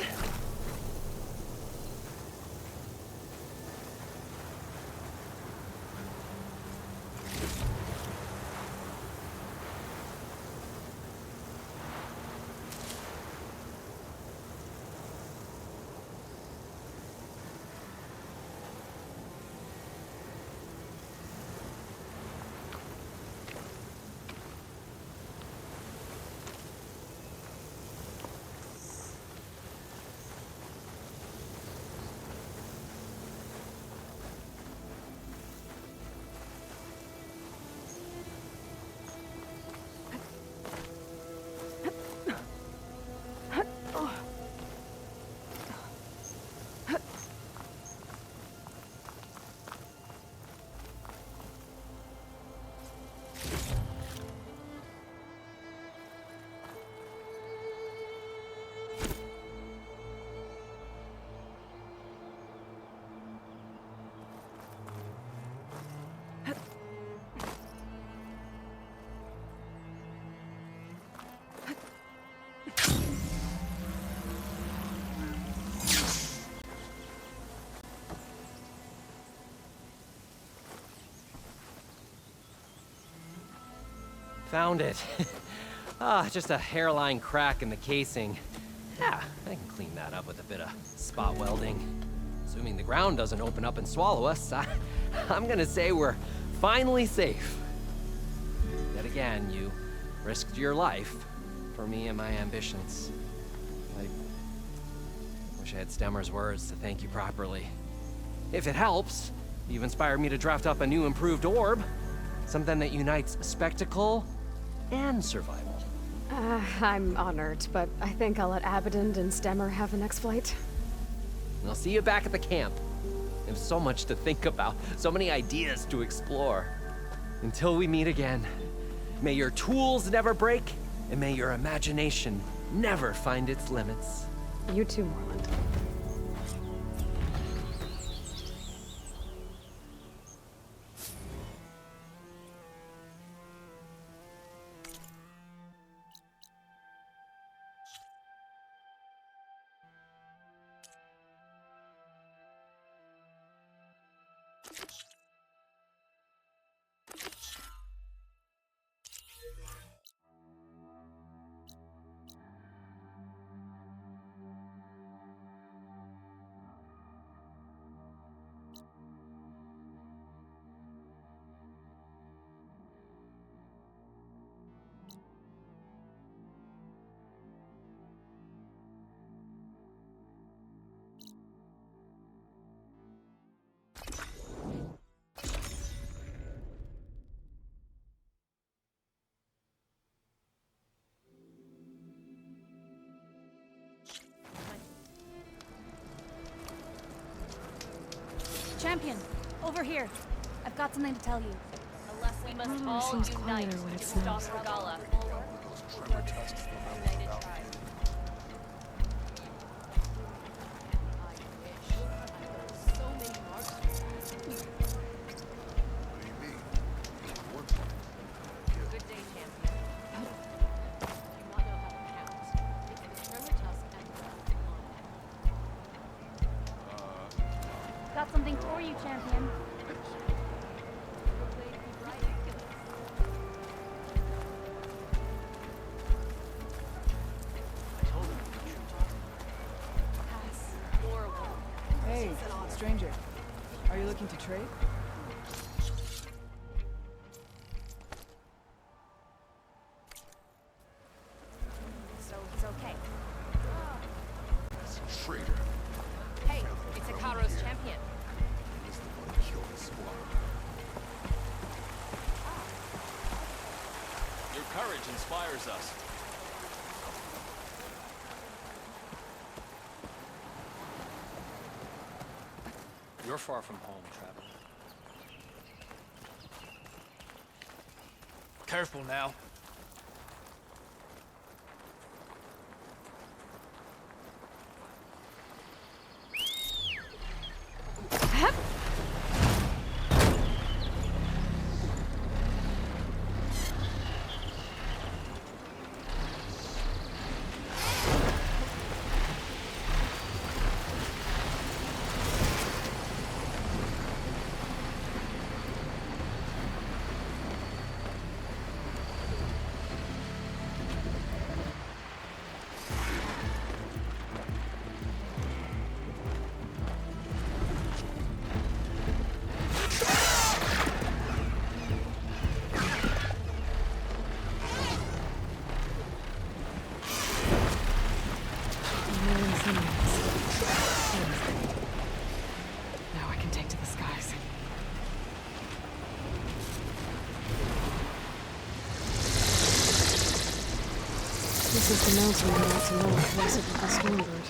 [SPEAKER 12] Found it. Just a hairline crack in the casing. Yeah, I can clean that up with a bit of spot welding. Assuming the ground doesn't open up and swallow us, I'm gonna say we're finally safe. Yet again, you risked your life for me and my ambitions. I wish I had Stemmer's words to thank you properly. If it helps, you've inspired me to draft up a new improved orb. Something that unites spectacle and survival.
[SPEAKER 3] I'm honored, but I think I'll let Abaddon and Stemmer have the next flight.
[SPEAKER 12] I'll see you back at the camp. There's so much to think about, so many ideas to explore. Until we meet again, may your tools never break, and may your imagination never find its limits.
[SPEAKER 3] You too, Moreland.
[SPEAKER 11] Champion, over here. I've got something to tell you.
[SPEAKER 15] We must all
[SPEAKER 3] seems
[SPEAKER 15] unite
[SPEAKER 3] quieter when it
[SPEAKER 15] to stop
[SPEAKER 3] snows.
[SPEAKER 15] Regala. Good day, champion. Do you not know how to count? It's an extremely task and
[SPEAKER 11] Got something for you, champion.
[SPEAKER 7] Hey, stranger. Are you looking to trade?
[SPEAKER 11] So he's okay.
[SPEAKER 16] It's a traitor.
[SPEAKER 15] Hey, it's Ikaro's champion.
[SPEAKER 16] He's the one who killed his squad.
[SPEAKER 18] Your courage inspires us. You're far from home, traveler. Careful now.
[SPEAKER 3] Now I can take to the skies. This is the mountain I'm about to know if place of the Stormbird.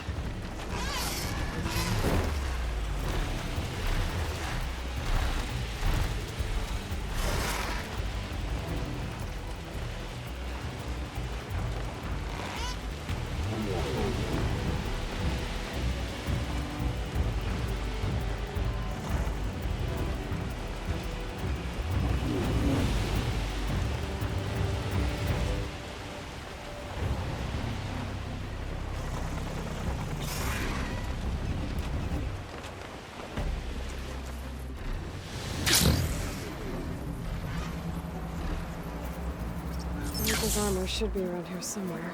[SPEAKER 3] Freaka's armor should be around here somewhere.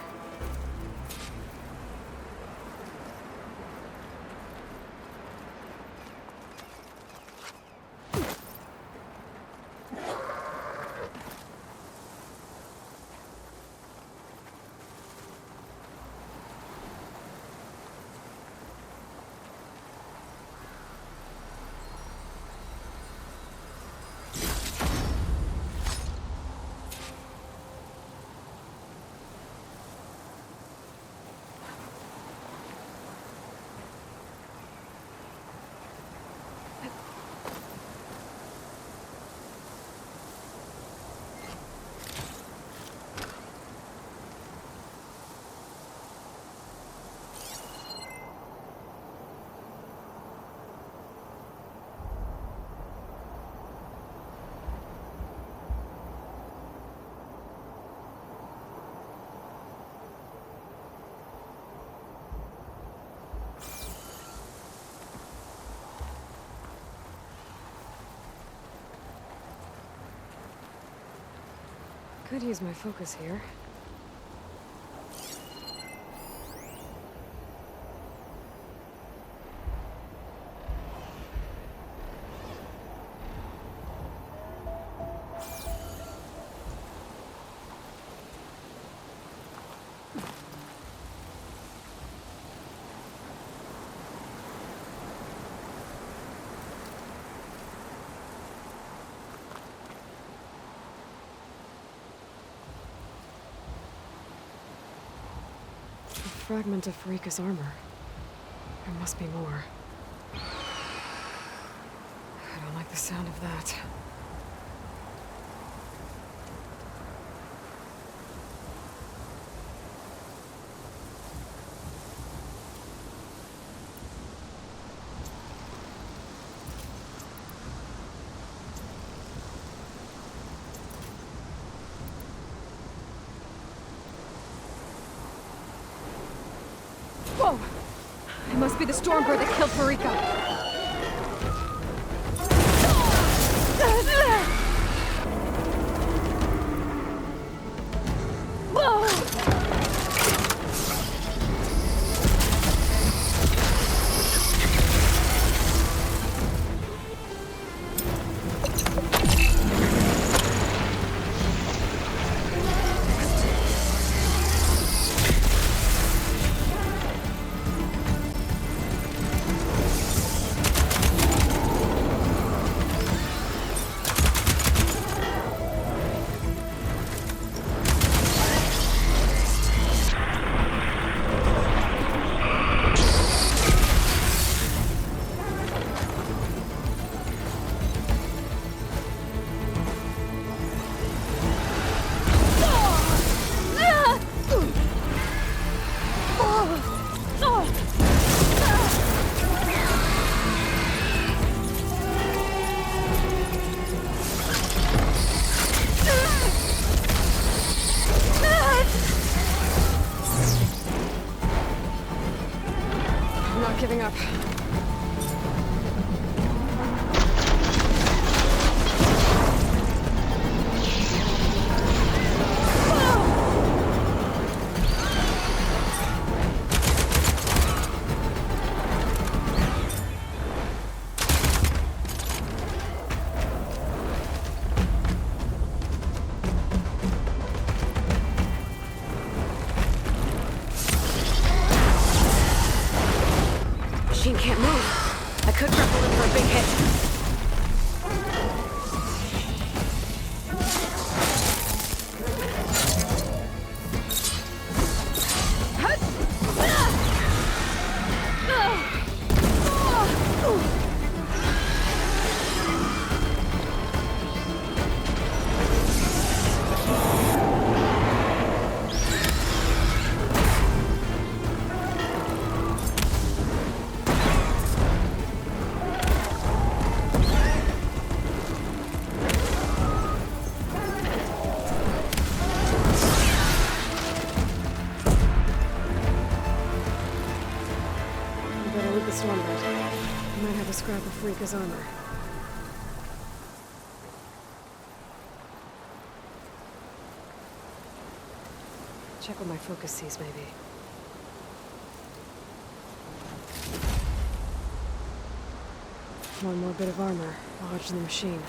[SPEAKER 3] Could use my focus here. Fragment of Freaka's armor. There must be more. I don't like the sound of that. Whoa! It must be the Stormbird that killed Farika. Giving up. Machine can't move. I could grapple it for a big hit. Scrap of Freaka's armor. Check what my focus sees, maybe. One more bit of armor lodged in the machine.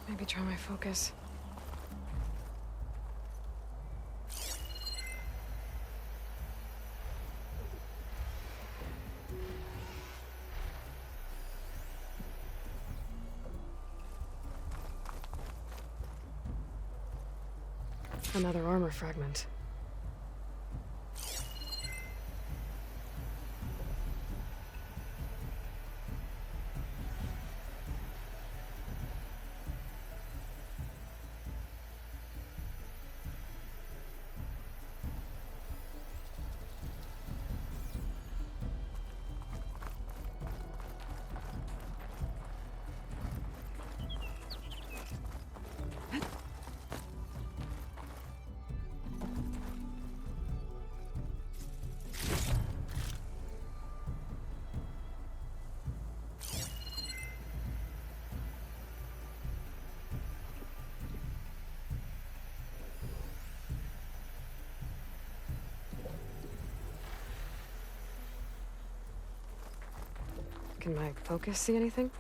[SPEAKER 3] Maybe try my focus. Another armor fragment. Can my focus see anything?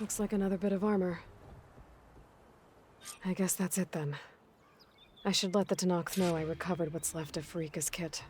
[SPEAKER 3] Looks like another bit of armor. I guess that's it then. I should let the Tenakth know I recovered what's left of Farika's kit.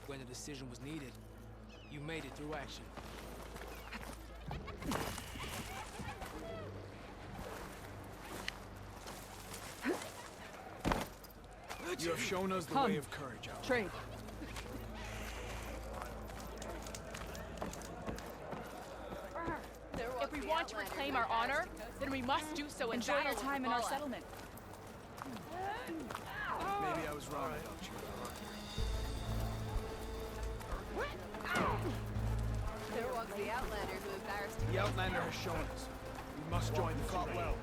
[SPEAKER 18] When the decision was needed, you made it through action. You have shown us the way of courage, Al.
[SPEAKER 7] Trade.
[SPEAKER 19] we want to reclaim our honor, then we must do so in
[SPEAKER 7] Enjoy your
[SPEAKER 19] battle
[SPEAKER 7] time in our settlement.
[SPEAKER 16] Maybe I was wrong about you.
[SPEAKER 15] There walks the Outlander who embarrassed
[SPEAKER 16] The Outlander has shown us. We must join the fray.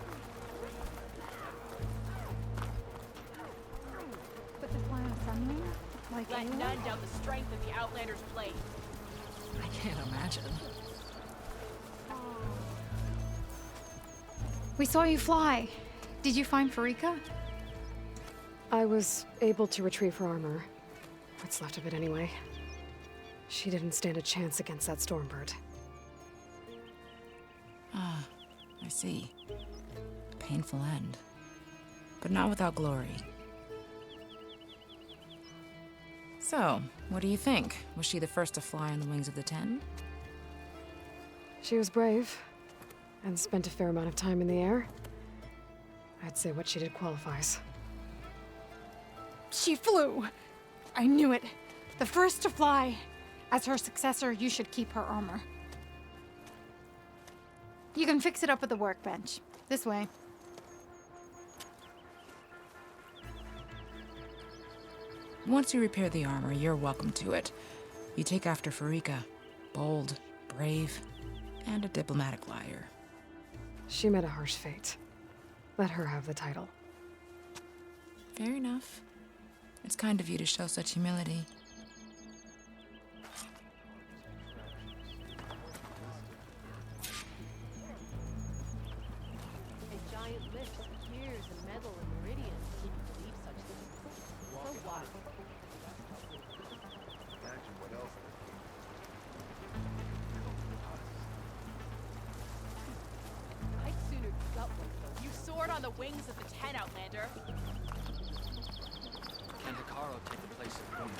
[SPEAKER 11] But to fly on Sunwing? Like
[SPEAKER 19] Let
[SPEAKER 11] anyone?
[SPEAKER 19] none doubt the strength of the Outlander's blade.
[SPEAKER 7] I can't imagine.
[SPEAKER 3] We saw you fly. Did you find Farika? I was able to retrieve her armor. What's left of it anyway. She didn't stand a chance against that Stormbird.
[SPEAKER 20] Ah, I see. Painful end. But not without glory. So, what do you think? Was she the first to fly on the wings of the Ten?
[SPEAKER 3] She was brave, and spent a fair amount of time in the air. I'd say what she did qualifies.
[SPEAKER 21] She flew! I knew it. The first to fly. As her successor, you should keep her armor. You can fix it up at the workbench. This way.
[SPEAKER 20] Once you repair the armor, you're welcome to it. You take after Farika. Bold, brave, and a diplomatic liar.
[SPEAKER 3] She met a harsh fate. Let her have the title.
[SPEAKER 20] Fair enough. It's kind of you to show such humility.
[SPEAKER 15] A giant lift of gears and metal and meridians. Can you believe such things? So wild.
[SPEAKER 10] Imagine what else
[SPEAKER 19] I'd sooner gut one though. You soared on the wings of the Ten, Outlander.
[SPEAKER 16] Can Hikaru take the place of Boom?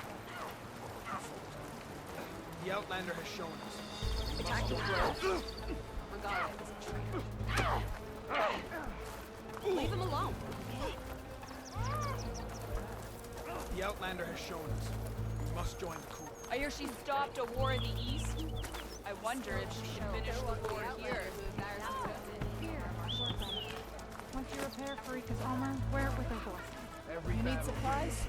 [SPEAKER 16] The Outlander has shown us.
[SPEAKER 19] Attack the world. Regala is a traitor. Leave him alone.
[SPEAKER 16] The Outlander has shown us. We must join the coup.
[SPEAKER 19] I hear she stopped a war in the East. I wonder if she should finish the war here.
[SPEAKER 21] Once you repair Farika's armor, wear it with her blessing.
[SPEAKER 7] You need supplies?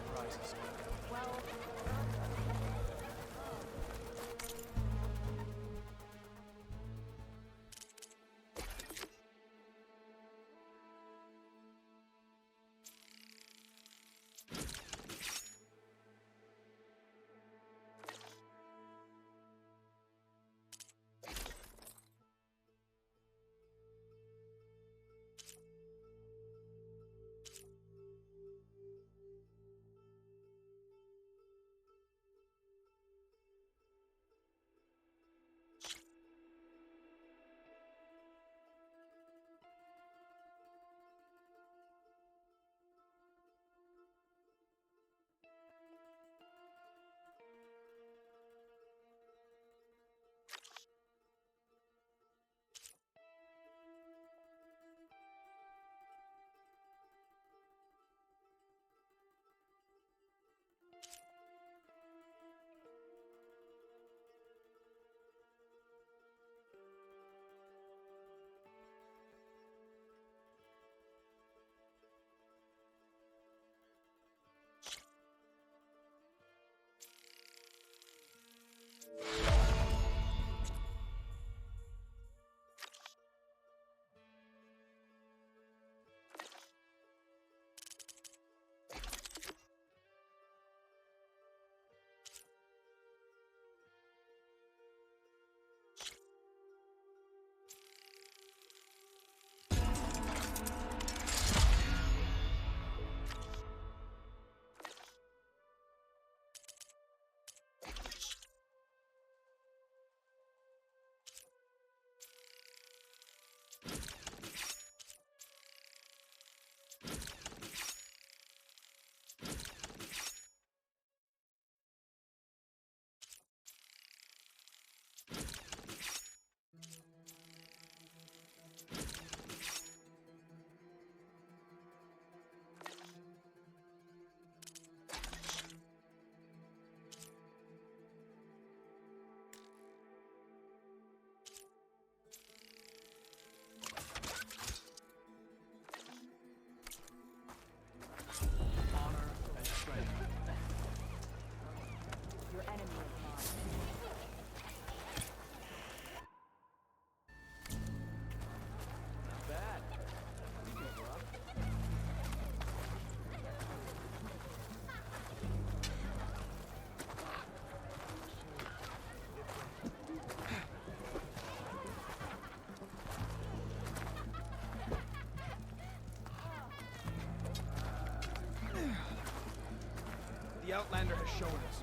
[SPEAKER 16] Outlander has shown us.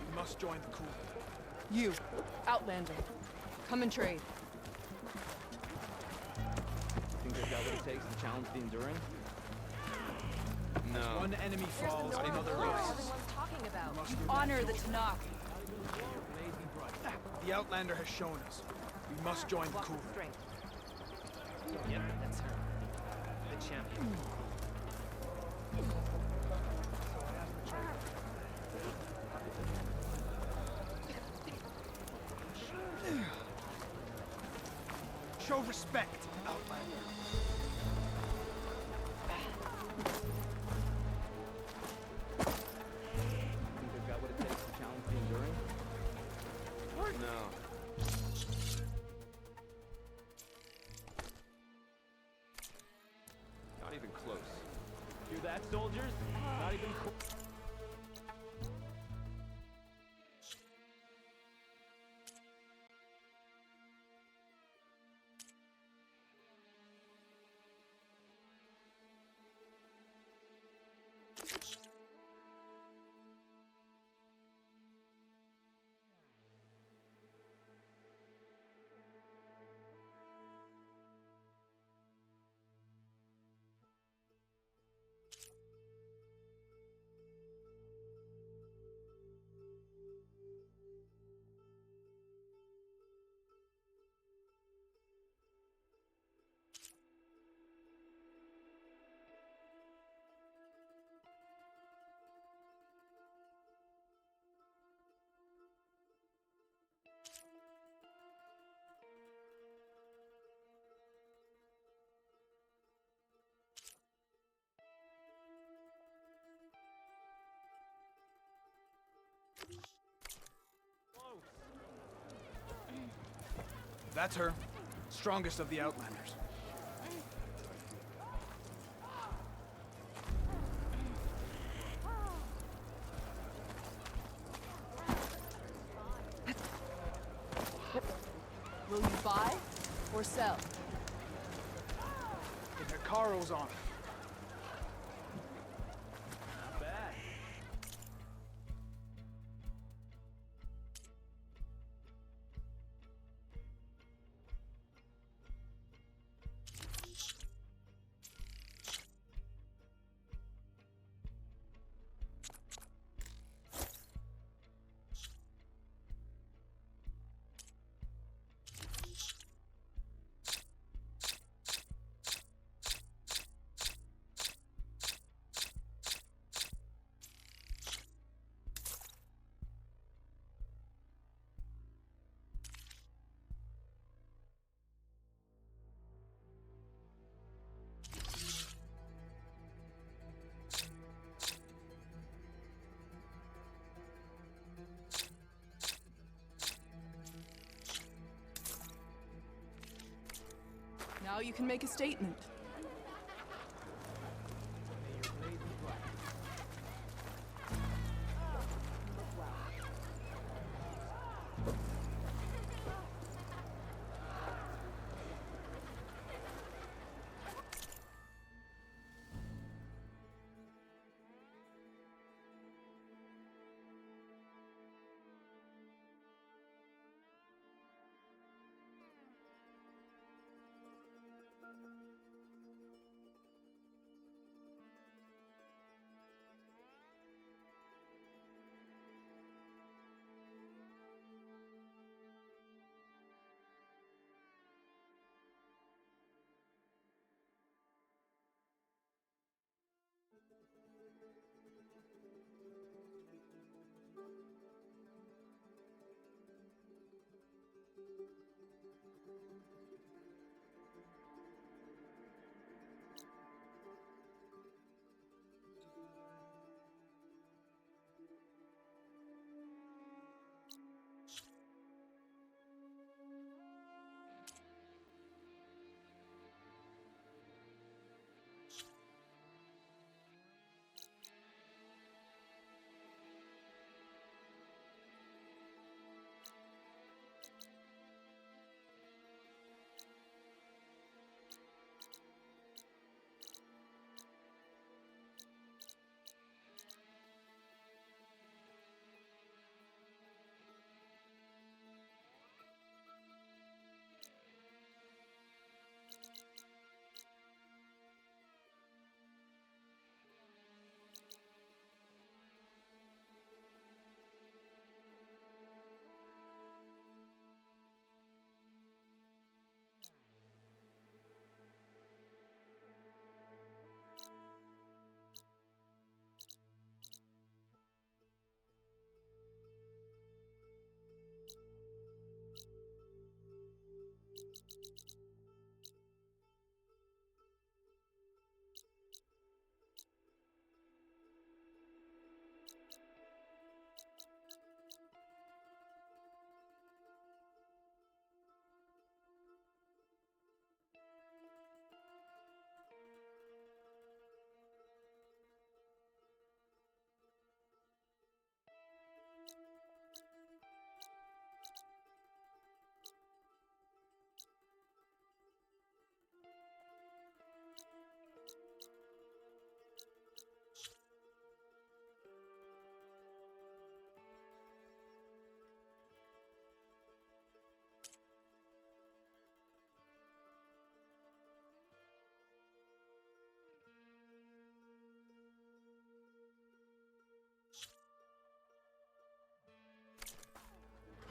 [SPEAKER 16] We must join the coup.
[SPEAKER 7] You, Outlander. Come and trade.
[SPEAKER 5] Think they've got what it takes to challenge the Enduring?
[SPEAKER 16] As one enemy falls, another rises.
[SPEAKER 19] Everyone's talking about.
[SPEAKER 16] Must do
[SPEAKER 14] Honor
[SPEAKER 16] that.
[SPEAKER 14] the Tanakh.
[SPEAKER 16] The Outlander has shown us. We must join the coup.
[SPEAKER 12] Yep, that's her. The champion.
[SPEAKER 16] Show respect, Outlander.
[SPEAKER 5] Think they've got what it takes to challenge the Enduring?
[SPEAKER 10] No. Not even close.
[SPEAKER 5] Hear that, soldiers? Not even cool.
[SPEAKER 16] That's her. Strongest of the Outlanders.
[SPEAKER 7] Will you buy or sell?
[SPEAKER 16] The Hikaro's on.
[SPEAKER 5] Not bad.
[SPEAKER 7] Now you can make a statement.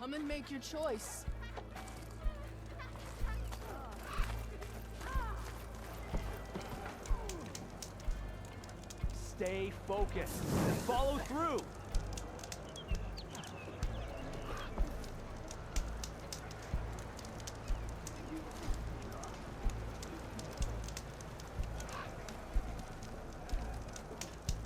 [SPEAKER 7] Come and make your choice.
[SPEAKER 5] Stay focused and follow through.